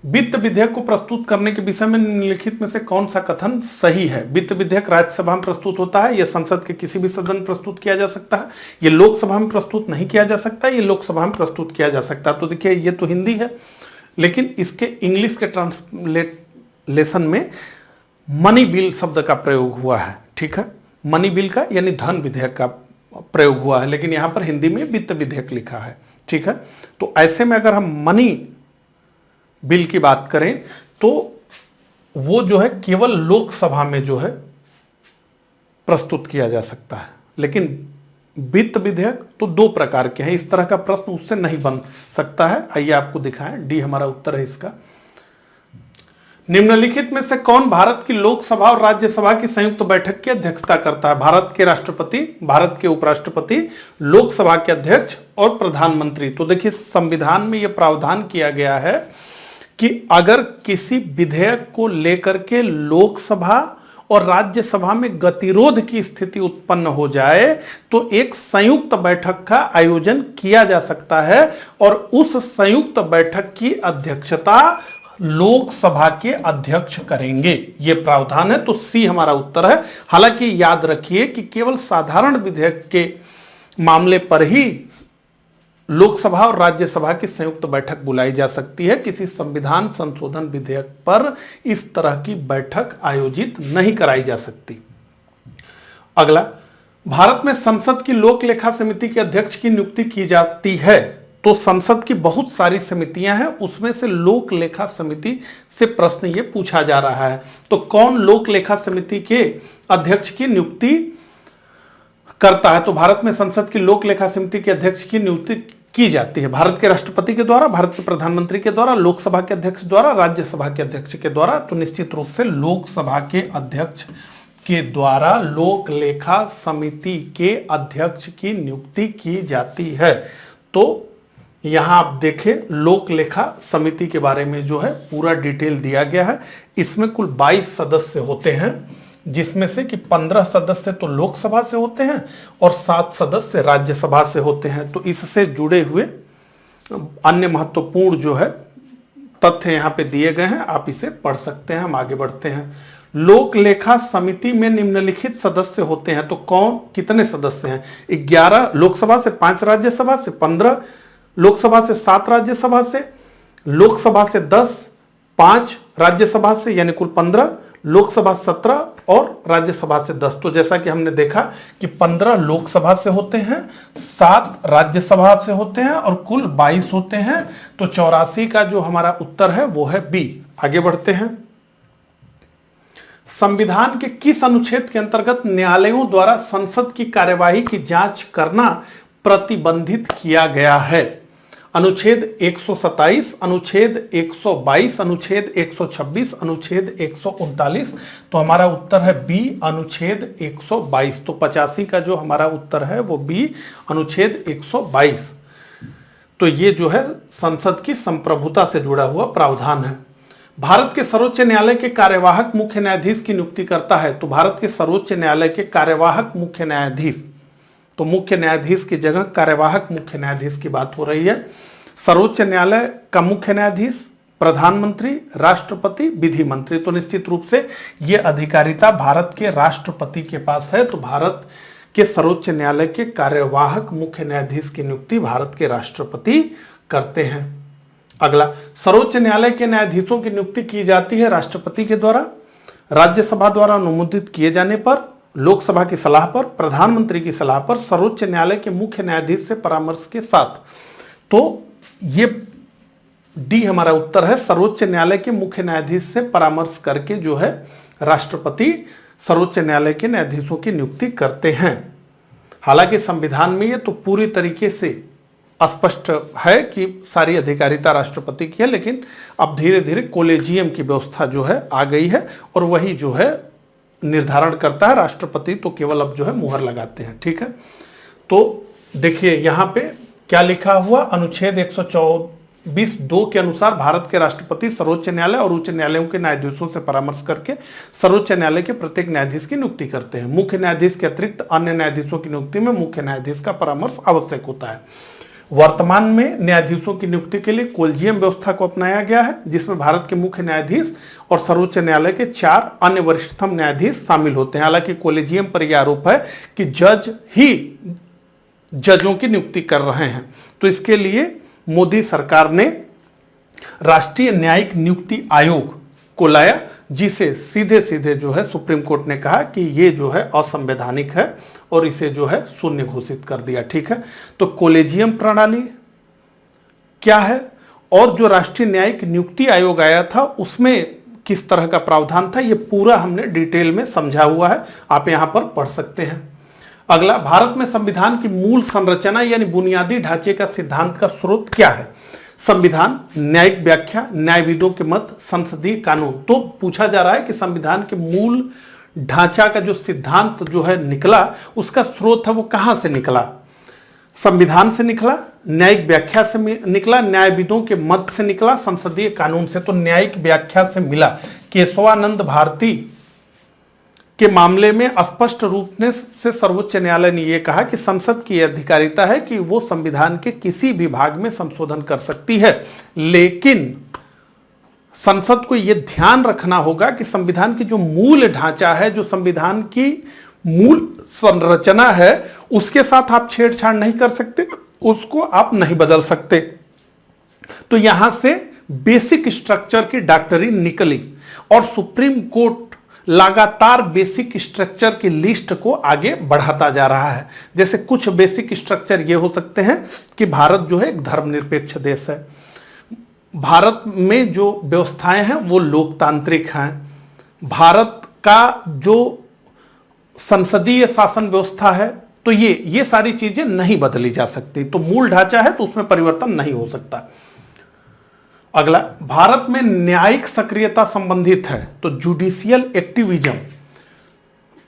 वित्त विधेयक को प्रस्तुत करने के विषय में निम्नलिखित में से कौन सा कथन सही है? वित्त विधेयक राज्यसभा में प्रस्तुत होता है, यह संसद के किसी भी सदन में प्रस्तुत किया जा सकता है, यह लोकसभा में प्रस्तुत नहीं किया जा सकता, यह लोकसभा में प्रस्तुत किया जा सकता है। तो देखिए ये तो हिंदी है, लेकिन इसके इंग्लिश के ट्रांसलेशन में मनी बिल शब्द का प्रयोग हुआ है। ठीक है, मनी बिल का यानी धन विधेयक का प्रयोग हुआ है, लेकिन यहां पर हिंदी में वित्त विधेयक लिखा है। ठीक है, तो ऐसे में अगर हम मनी बिल की बात करें तो वो जो है केवल लोकसभा में जो है प्रस्तुत किया जा सकता है, लेकिन वित्त विधेयक तो दो प्रकार के हैं। इस तरह का प्रश्न उससे नहीं बन सकता है। आइए आपको दिखाएं, डी हमारा उत्तर है इसका। निम्नलिखित में से कौन भारत की लोकसभा और राज्यसभा की संयुक्त बैठक की अध्यक्षता करता है? भारत के राष्ट्रपति, भारत के उपराष्ट्रपति, लोकसभा के अध्यक्ष और प्रधानमंत्री। तो देखिए संविधान में यह प्रावधान किया गया है कि अगर किसी विधेयक को लेकर के लोकसभा और राज्यसभा में गतिरोध की स्थिति उत्पन्न हो जाए तो एक संयुक्त बैठक का आयोजन किया जा सकता है और उस संयुक्त बैठक की अध्यक्षता लोकसभा के अध्यक्ष करेंगे। यह प्रावधान है, तो सी हमारा उत्तर है। हालांकि याद रखिए कि केवल साधारण विधेयक के मामले पर ही लोकसभा और राज्यसभा की संयुक्त बैठक बुलाई जा सकती है। किसी संविधान संशोधन विधेयक पर इस तरह की बैठक आयोजित नहीं कराई जा सकती। अगला, भारत में संसद की लोक लेखा समिति के अध्यक्ष की नियुक्ति की जाती है। तो संसद की बहुत सारी समितियां हैं, उसमें से लोक लेखा समिति से प्रश्न ये पूछा जा रहा है। तो कौन लोक लेखा समिति के अध्यक्ष की नियुक्ति करता है? तो भारत में संसद की लोक लेखा समिति के अध्यक्ष की नियुक्ति की जाती है भारत के राष्ट्रपति के द्वारा, भारत के प्रधानमंत्री के द्वारा, लोकसभा के अध्यक्ष द्वारा, राज्यसभा के अध्यक्ष के द्वारा। तो निश्चित रूप से लोकसभा के अध्यक्ष के द्वारा लोक लेखा समिति के अध्यक्ष की नियुक्ति की जाती है। तो यहां आप देखें लोक लेखा समिति के बारे में जो है पूरा डिटेल दिया गया है। इसमें कुल 22 सदस्य होते हैं, जिसमें से कि 15 सदस्य तो लोकसभा से होते हैं और 7 सदस्य राज्यसभा से होते हैं। तो इससे जुड़े हुए अन्य महत्वपूर्ण जो है तथ्य यहाँ पे दिए गए हैं, आप इसे पढ़ सकते हैं। हम आगे बढ़ते हैं। लोक लेखा समिति में निम्नलिखित सदस्य होते हैं। तो कौन, कितने सदस्य हैं? 11 लोकसभा से, 5 राज्यसभा से, 15 लोकसभा से, 7 राज्यसभा से, लोकसभा से 10, 5 राज्यसभा से, यानी कुल 15, लोकसभा 17 और राज्यसभा से 10। तो जैसा कि हमने देखा कि 15 लोकसभा से होते हैं, 7 राज्यसभा से होते हैं और कुल 22 होते हैं। तो 84 का जो हमारा उत्तर है वो है बी। आगे बढ़ते हैं। संविधान के किस अनुच्छेद के अंतर्गत न्यायालयों द्वारा संसद की कार्यवाही की जांच करना प्रतिबंधित किया गया है? अनुच्छेद 127, अनुच्छेद 122, अनुच्छेद 126, अनुच्छेद 139। तो हमारा उत्तर है बी, अनुच्छेद 122। तो 85 का जो हमारा उत्तर है वो बी, अनुच्छेद 122। तो ये जो है संसद की संप्रभुता से जुड़ा हुआ प्रावधान है। भारत के सर्वोच्च न्यायालय के कार्यवाहक मुख्य न्यायाधीश की नियुक्ति करता है। तो भारत के सर्वोच्च न्यायालय के कार्यवाहक मुख्य न्यायाधीश, तो मुख्य न्यायाधीश की जगह कार्यवाहक मुख्य न्यायाधीश की बात हो रही है। सर्वोच्च न्यायालय का मुख्य न्यायाधीश, प्रधानमंत्री, राष्ट्रपति, विधि मंत्री। तो निश्चित रूप से यह अधिकारिता भारत के राष्ट्रपति के पास है। तो भारत के सर्वोच्च न्यायालय के कार्यवाहक मुख्य न्यायाधीश की नियुक्ति भारत के राष्ट्रपति करते हैं। अगला, सर्वोच्च न्यायालय के न्यायाधीशों की नियुक्ति की जाती है राष्ट्रपति के द्वारा, राज्यसभा द्वारा अनुमोदित किए जाने पर, लोकसभा की सलाह पर, प्रधानमंत्री की सलाह पर, सर्वोच्च न्यायालय के मुख्य न्यायाधीश से परामर्श के साथ। तो ये डी हमारा उत्तर है। सर्वोच्च न्यायालय के मुख्य न्यायाधीश से परामर्श करके जो है राष्ट्रपति सर्वोच्च न्यायालय के न्यायाधीशों की नियुक्ति करते हैं। हालांकि संविधान में ये तो पूरी तरीके से स्पष्ट है कि सारी अधिकारिता राष्ट्रपति की है, लेकिन अब धीरे धीरे कोलेजियम की व्यवस्था जो है आ गई है और वही जो है निर्धारण करता है। राष्ट्रपति तो केवल अब जो है मुहर लगाते हैं। ठीक है, तो देखिए यहां पे क्या लिखा हुआ, अनुच्छेद 124(2) के अनुसार भारत के राष्ट्रपति सर्वोच्च न्यायालय और उच्च न्यायालयों के न्यायाधीशों से परामर्श करके सर्वोच्च न्यायालय के प्रत्येक न्यायाधीश की नियुक्ति करते हैं। मुख्य न्यायाधीश के अतिरिक्त अन्य न्यायाधीशों की नियुक्ति में मुख्य न्यायाधीश का परामर्श आवश्यक होता है। वर्तमान में न्यायाधीशों की नियुक्ति के लिए कोलिजियम व्यवस्था को अपनाया गया है, जिसमें भारत के मुख्य न्यायाधीश और सर्वोच्च न्यायालय के 4 अन्य वरिष्ठतम न्यायाधीश शामिल होते हैं। हालांकि कोलिजियम पर यह आरोप है कि जज ही जजों की नियुक्ति कर रहे हैं, तो इसके लिए मोदी सरकार ने राष्ट्रीय न्यायिक नियुक्ति आयोग को लाया, जिसे सीधे सीधे जो है सुप्रीम कोर्ट ने कहा कि ये जो है असंवैधानिक है और इसे जो है शून्य घोषित कर दिया। ठीक है, तो कोलेजियम प्रणाली क्या है और जो राष्ट्रीय न्यायिक नियुक्ति आयोग आया था उसमें किस तरह का प्रावधान था, ये पूरा हमने डिटेल में समझा हुआ है, आप यहां पर पढ़ सकते हैं। अगला, भारत में संविधान की मूल संरचना यानी बुनियादी ढांचे का सिद्धांत का स्रोत क्या है? संविधान, न्यायिक व्याख्या, न्यायविदों के मत, संसदीय कानून। तो पूछा जा रहा है कि संविधान के मूल ढांचा का जो सिद्धांत जो है निकला, उसका स्रोत है वो कहां से निकला? संविधान से निकला, न्यायिक व्याख्या से निकला, न्यायविदों के मत से निकला, संसदीय कानून से। तो न्यायिक व्याख्या से मिला। केशवानंद भारती के मामले में स्पष्ट रूप से सर्वोच्च न्यायालय ने यह कहा कि संसद की अधिकारिता है कि वो संविधान के किसी भी भाग में संशोधन कर सकती है, लेकिन संसद को यह ध्यान रखना होगा कि संविधान की जो मूल ढांचा है, जो संविधान की मूल संरचना है, उसके साथ आप छेड़छाड़ नहीं कर सकते, उसको आप नहीं बदल सकते। तो यहां से बेसिक स्ट्रक्चर की डॉक्ट्रिन निकली और सुप्रीम कोर्ट लगातार बेसिक स्ट्रक्चर की लिस्ट को आगे बढ़ाता जा रहा है। जैसे कुछ बेसिक स्ट्रक्चर ये हो सकते हैं कि भारत जो है एक धर्मनिरपेक्ष देश है, भारत में जो व्यवस्थाएं हैं वो लोकतांत्रिक हैं, भारत का जो संसदीय शासन व्यवस्था है, तो ये सारी चीजें नहीं बदली जा सकती। तो मूल ढांचा है तो उसमें परिवर्तन नहीं हो सकता। अगला, भारत में न्यायिक सक्रियता संबंधित है, तो जुडिशियल एक्टिविज्म,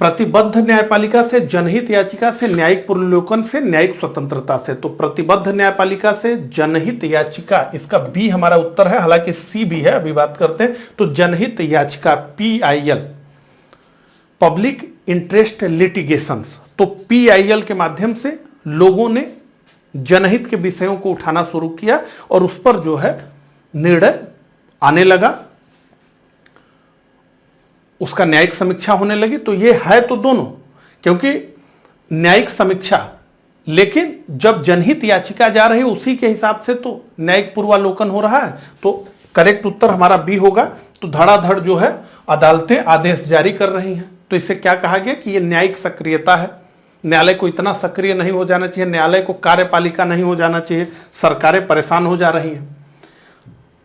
प्रतिबद्ध न्यायपालिका से, जनहित याचिका से, न्यायिक पुनर्विलोकन से, न्यायिक स्वतंत्रता से। तो प्रतिबद्ध न्यायपालिका से, जनहित याचिका, इसका बी हमारा उत्तर है, हालांकि सी भी है, अभी बात करते हैं। तो जनहित याचिका PIL, पब्लिक इंटरेस्ट लिटिगेशंस, तो PIL के माध्यम से लोगों ने जनहित के विषयों को उठाना शुरू किया और उस पर जो है निर्णय आने लगा, उसका न्यायिक समीक्षा होने लगी। तो ये है तो दोनों, क्योंकि न्यायिक समीक्षा, लेकिन जब जनहित याचिका जा रही है उसी के हिसाब से तो न्यायिक पूर्वालोकन हो रहा है। तो करेक्ट उत्तर हमारा बी होगा। तो धड़ाधड़ जो है अदालतें आदेश जारी कर रही हैं। तो इसे क्या कहा गया कि ये न्यायिक सक्रियता है। न्यायालय को इतना सक्रिय नहीं हो जाना चाहिए, न्यायालय को कार्यपालिका नहीं हो जाना चाहिए, सरकारें परेशान हो जा रही हैं।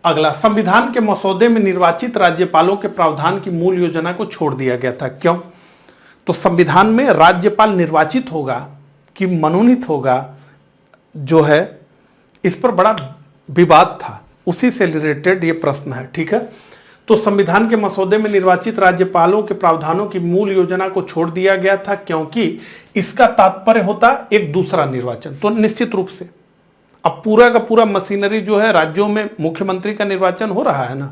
अगला, संविधान के मसौदे में निर्वाचित राज्यपालों के प्रावधान की मूल योजना को छोड़ दिया गया था। क्यों? तो संविधान में राज्यपाल निर्वाचित होगा कि मनोनीत होगा जो है, इस पर बड़ा विवाद था, उसी से रिलेटेड ये प्रश्न है। ठीक है, तो संविधान के मसौदे में निर्वाचित राज्यपालों के प्रावधानों की मूल योजना को छोड़ दिया गया था क्योंकि इसका तात्पर्य होता एक दूसरा निर्वाचन। तो निश्चित रूप से अब पूरा का पूरा मशीनरी जो है, राज्यों में मुख्यमंत्री का निर्वाचन हो रहा है ना,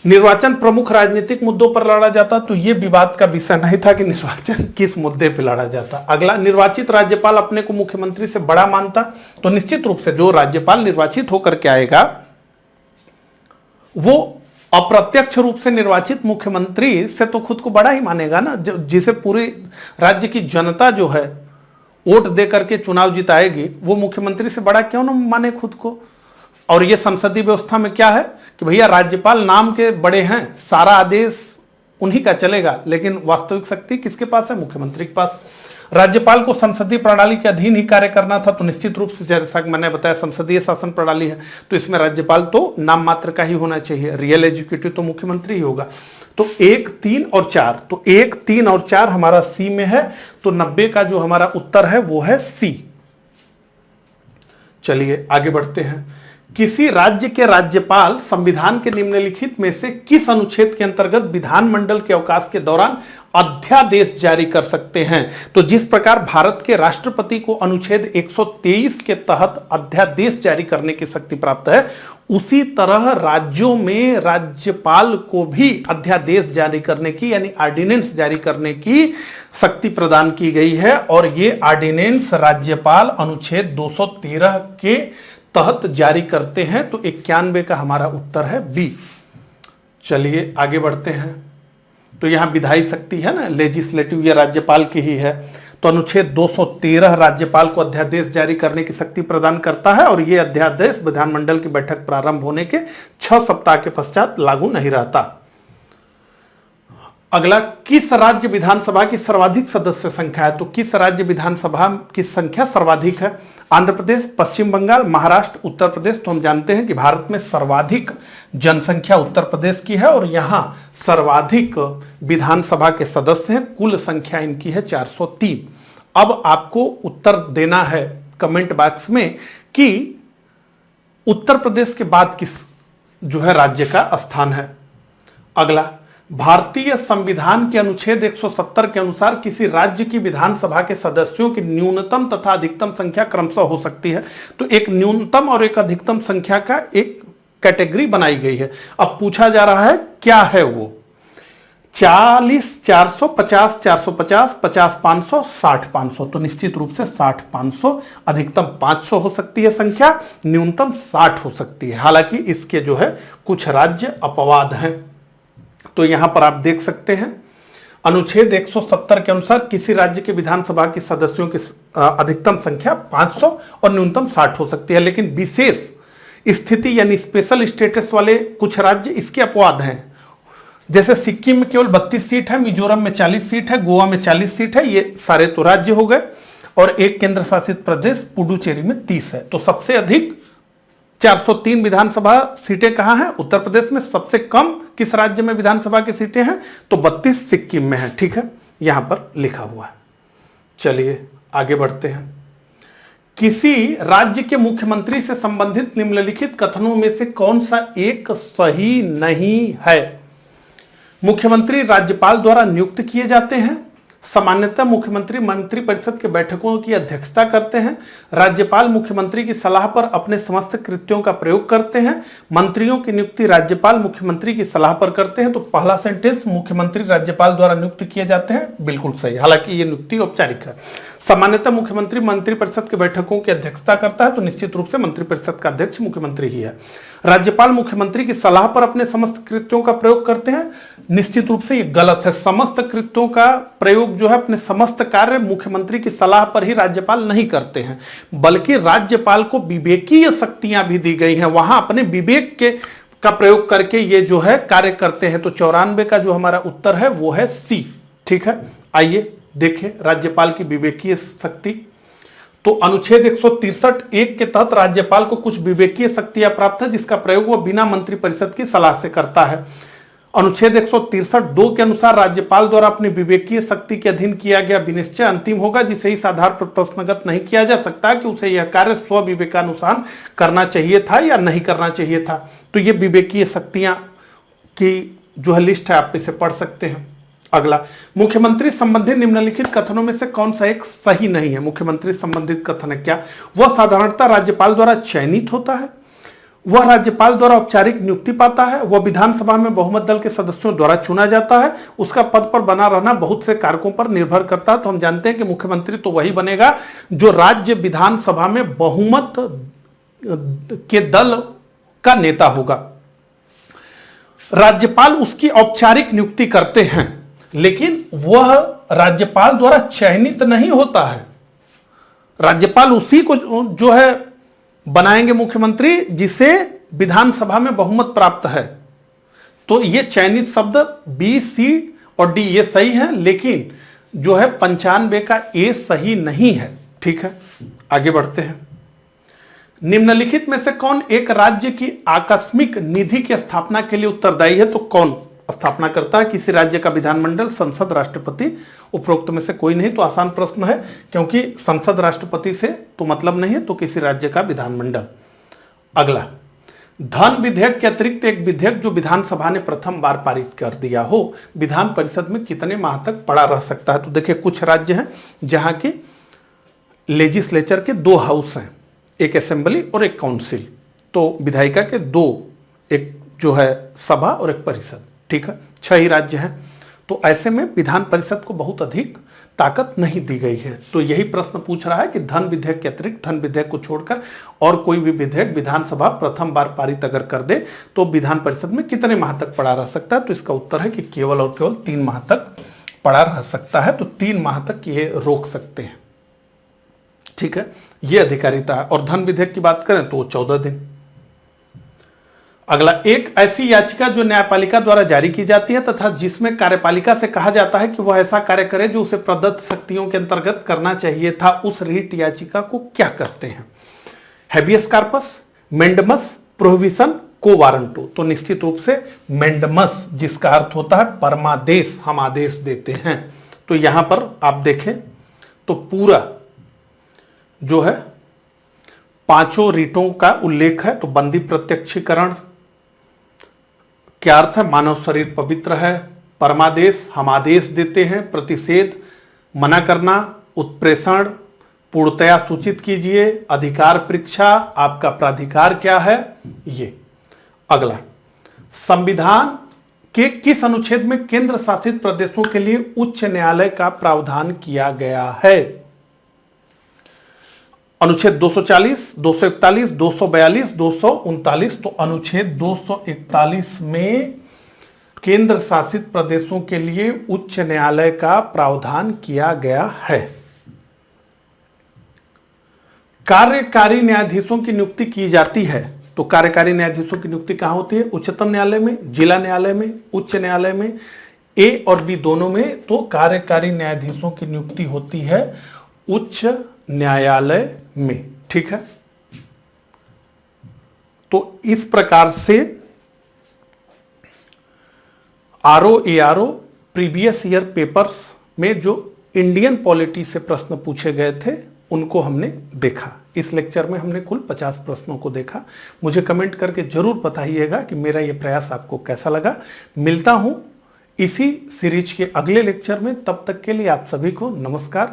निर्वाचन प्रमुख राजनीतिक मुद्दों पर लड़ा जाता, तो यह विवाद का विषय नहीं था कि निर्वाचन किस मुद्दे पर लड़ा जाता। अगला, निर्वाचित राज्यपाल अपने को मुख्यमंत्री से बड़ा मानता, तो निश्चित रूप से जो राज्यपाल निर्वाचित होकर के आएगा वो अप्रत्यक्ष रूप से निर्वाचित मुख्यमंत्री से तो खुद को बड़ा ही मानेगा ना, जिसे पूरे राज्य की जनता जो है वोट दे करके चुनाव जिताएगी, वो मुख्यमंत्री से बड़ा क्यों ना माने खुद को। और ये संसदीय व्यवस्था में क्या है कि भैया राज्यपाल नाम के बड़े हैं, सारा आदेश उन्हीं का चलेगा, लेकिन वास्तविक शक्ति किसके पास है? मुख्यमंत्री के पास। राज्यपाल को संसदीय प्रणाली के अधीन ही कार्य करना था, तो निश्चित रूप से जैसा कि मैंने बताया संसदीय शासन प्रणाली है, तो इसमें राज्यपाल तो नाम मात्र का ही होना चाहिए, रियल एग्जीक्यूटिव तो मुख्यमंत्री ही होगा। तो 1, 3 और 4, तो 1, 3 और 4 हमारा सी में है, तो 90 का जो हमारा उत्तर है वो है सी। चलिए आगे बढ़ते हैं। किसी राज्य के राज्यपाल संविधान के निम्नलिखित में से किस अनुच्छेद के अंतर्गत विधानमंडल के अवकाश के दौरान अध्यादेश जारी कर सकते हैं? तो जिस प्रकार भारत के राष्ट्रपति को अनुच्छेद 123 के तहत अध्यादेश जारी करने की शक्ति प्राप्त है, उसी तरह राज्यों में राज्यपाल को भी अध्यादेश जारी करने की यानी ऑर्डिनेंस जारी करने की शक्ति प्रदान की गई है। और ये ऑर्डिनेंस राज्यपाल अनुच्छेद 213 के तहत जारी करते हैं। तो 91 का हमारा उत्तर है बी। चलिए आगे बढ़ते हैं। तो यहां विधायी शक्ति है ना, लेजिस्लेटिव, ये राज्यपाल की ही है। तो अनुच्छेद 213 राज्यपाल को अध्यादेश जारी करने की शक्ति प्रदान करता है और यह अध्यादेश विधानमंडल की बैठक प्रारंभ होने के 6 सप्ताह के पश्चात लागू नहीं रहता। अगला, किस राज्य विधानसभा की सर्वाधिक सदस्य संख्या है? तो किस राज्य विधानसभा की संख्या सर्वाधिक है? आंध्र प्रदेश, पश्चिम बंगाल, महाराष्ट्र, उत्तर प्रदेश। तो हम जानते हैं कि भारत में सर्वाधिक जनसंख्या उत्तर प्रदेश की है और यहां सर्वाधिक विधानसभा के सदस्य हैं। कुल संख्या इनकी है 403। अब आपको उत्तर देना है कमेंट बॉक्स में कि उत्तर प्रदेश के बाद किस जो है राज्य का स्थान है। अगला, भारतीय संविधान के अनुच्छेद 170 के अनुसार किसी राज्य की विधानसभा के सदस्यों की न्यूनतम तथा अधिकतम संख्या क्रमशः हो सकती है। तो एक न्यूनतम और एक अधिकतम संख्या का एक कैटेगरी बनाई गई है। अब पूछा जा रहा है क्या है वो? 40, 400, 50, 450, 50, 500, 60, 500। तो निश्चित रूप से 60, 500, अधिकतम 500 हो सकती है संख्या, न्यूनतम 60 हो सकती है। हालांकि इसके जो है कुछ राज्य अपवाद हैं। तो यहां पर आप देख सकते हैं अनुच्छेद 170 के अनुसार किसी राज्य के विधानसभा के सदस्यों की अधिकतम संख्या 500 और न्यूनतम 60 हो सकती है। लेकिन विशेष स्थिति यानी स्पेशल स्टेटस वाले कुछ राज्य इसके अपवाद हैं। जैसे सिक्किम में केवल 32 सीट है, मिजोरम में 40 सीट है, गोवा में 40 सीट है। ये सारे तो राज्य हो गए। और एक केंद्र शासित प्रदेश पुडुचेरी में 30 है। तो सबसे अधिक 403 विधानसभा सीटें कहां हैं? उत्तर प्रदेश में। सबसे कम किस राज्य में विधानसभा की सीटें हैं? तो 32 सिक्किम में है। ठीक है, यहां पर लिखा हुआ है। चलिए आगे बढ़ते हैं। किसी राज्य के मुख्यमंत्री से संबंधित निम्नलिखित कथनों में से कौन सा एक सही नहीं है? मुख्यमंत्री राज्यपाल द्वारा नियुक्त किए जाते हैं। सामान्यतः मुख्यमंत्री मंत्रिपरिषद के बैठकों की अध्यक्षता करते हैं। राज्यपाल मुख्यमंत्री की सलाह पर अपने समस्त कृत्यों का प्रयोग करते हैं। मंत्रियों की नियुक्ति राज्यपाल मुख्यमंत्री की सलाह पर करते हैं। तो पहला सेंटेंस मुख्यमंत्री राज्यपाल द्वारा नियुक्त किए जाते हैं, बिल्कुल सही। हालांकि यह नियुक्ति औपचारिक है। सामान्यतः मुख्यमंत्री मंत्रिपरिषद के बैठकों की अध्यक्षता करता है। तो निश्चित रूप से मंत्रिपरिषद का अध्यक्ष मुख्यमंत्री ही है। राज्यपाल मुख्यमंत्री की सलाह पर अपने समस्त कृत्यों का प्रयोग करते हैं। निश्चित रूप से ये गलत है। समस्त कृत्यों का प्रयोग जो है अपने समस्त कार्य मुख्यमंत्री की सलाह पर ही राज्यपाल नहीं करते हैं, बल्कि राज्यपाल को विवेकीय शक्तियां भी दी गई हैं। वहां अपने विवेक के का प्रयोग करके ये जो है कार्य करते हैं। तो 94 का जो हमारा उत्तर है वो है सी। ठीक है, आइए देखें राज्यपाल की विवेकीय शक्ति। तो अनुच्छेद 163(1) के तहत राज्यपाल को कुछ विवेकीय शक्तियां प्राप्त है जिसका प्रयोग वह बिना मंत्रिपरिषद की सलाह से करता है। अनुच्छेद 163(2) के अनुसार राज्यपाल द्वारा अपनी विवेकीय शक्ति के अधीन किया गया विनिश्चय अंतिम होगा, जिसे इस आधार पर प्रश्नगत नहीं किया जा सकता कि उसे यह कार्य स्व विवेकानुसार करना चाहिए था या नहीं करना चाहिए था। तो ये विवेकीय शक्तियां की जो है लिस्ट है, आप इसे पढ़ सकते हैं। अगला, मुख्यमंत्री संबंधी निम्नलिखित कथनों में से कौन सा एक सही नहीं है? मुख्यमंत्री संबंधित कथन है क्या? वह साधारणतः राज्यपाल द्वारा चयनित होता है। वह राज्यपाल द्वारा औपचारिक नियुक्ति पाता है। वह विधानसभा में बहुमत दल के सदस्यों द्वारा चुना जाता है। उसका पद पर बना रहना बहुत से कारकों पर निर्भर करता है। तो हम जानते हैं कि मुख्यमंत्री तो वही बनेगा जो राज्य विधानसभा में बहुमत के दल का नेता होगा। राज्यपाल उसकी औपचारिक नियुक्ति करते हैं, लेकिन वह राज्यपाल द्वारा चयनित नहीं होता है। राज्यपाल उसी को जो है बनाएंगे मुख्यमंत्री जिसे विधानसभा में बहुमत प्राप्त है। तो ये चयनित शब्द बी, सी और डी ये सही है, लेकिन जो है 95 का ए सही नहीं है। ठीक है, आगे बढ़ते हैं। निम्नलिखित में से कौन एक राज्य की आकस्मिक निधि की स्थापना के लिए उत्तरदायी है? तो कौन स्थापना करता है? किसी राज्य का विधानमंडल, संसद, राष्ट्रपति। उपरोक्त में से कोई नहीं। तो आसान प्रश्न है, क्योंकि संसद राष्ट्रपति से तो मतलब नहीं है, तो किसी राज्य का विधानमंडल। अगला, धन विधेयक के अतिरिक्त एक विधेयक जो विधानसभा ने प्रथम बार पारित कर दिया हो, विधान परिषद में कितने माह तक पड़ा रह सकता है? तो देखिए कुछ राज्य हैं जहां की लेजिस्लेचर के 2 हाउस हैं, एक असेंबली और एक काउंसिल, तो विधायिका के 2, एक जो है सभा और एक परिषद, ठीक है, 6 ही राज्य हैं। तो ऐसे में विधान परिषद को बहुत अधिक ताकत नहीं दी गई है। तो यही प्रश्न पूछ रहा है कि धन विधेयक के अतिरिक्त, धन विधेयक को छोड़कर और कोई भी विधेयक विधानसभा प्रथम बार पारित अगर कर दे तो विधान परिषद में कितने माह तक पड़ा रह सकता है? तो इसका उत्तर है कि केवल और केवल 3 माह तक पड़ा रह सकता है। तो 3 माह तक ये रोक सकते हैं, ठीक है, ये अधिकारिता है। और धन विधेयक की बात करें तो 14 दिन। अगला, एक ऐसी याचिका जो न्यायपालिका द्वारा जारी की जाती है तथा जिसमें कार्यपालिका से कहा जाता है कि वह ऐसा कार्य करे जो उसे प्रदत्त शक्तियों के अंतर्गत करना चाहिए था, उस रीट याचिका को क्या कहते हैं? Habeas corpus, mandamus, prohibition, quo warranto. तो निश्चित रूप से मेंडमस, जिसका अर्थ होता है परमादेश, हम आदेश देते हैं। तो यहां पर आप देखें तो पूरा जो है 5 रीटों का उल्लेख है। तो बंदी प्रत्यक्षीकरण क्या अर्थ है? मानव शरीर पवित्र है। परमादेश, हम आदेश देते हैं। प्रतिषेध, मना करना। उत्प्रेषण, पूर्णतया सूचित कीजिए। अधिकार परीक्षा, आपका प्राधिकार क्या है? ये। अगला, संविधान के किस अनुच्छेद में केंद्र शासित प्रदेशों के लिए उच्च न्यायालय का प्रावधान किया गया है? अनुच्छेद 240, 241, 242, 239। तो अनुच्छेद 241 में केंद्र शासित प्रदेशों के लिए उच्च न्यायालय का प्रावधान किया गया है। कार्यकारी न्यायाधीशों की नियुक्ति की जाती है। तो कार्यकारी न्यायाधीशों की नियुक्ति कहां होती है? उच्चतम न्यायालय में, जिला न्यायालय में, उच्च न्यायालय में, ए और बी दोनों में। तो कार्यकारी न्यायाधीशों की नियुक्ति होती है उच्च न्यायालय में, ठीक है। तो इस प्रकार से ROARO प्रीवियस ईयर पेपर्स में जो इंडियन पॉलिटी से प्रश्न पूछे गए थे उनको हमने देखा। इस लेक्चर में हमने कुल 50 प्रश्नों को देखा। मुझे कमेंट करके जरूर बताइएगा कि मेरा यह प्रयास आपको कैसा लगा। मिलता हूं इसी सीरीज के अगले लेक्चर में, तब तक के लिए आप सभी को नमस्कार।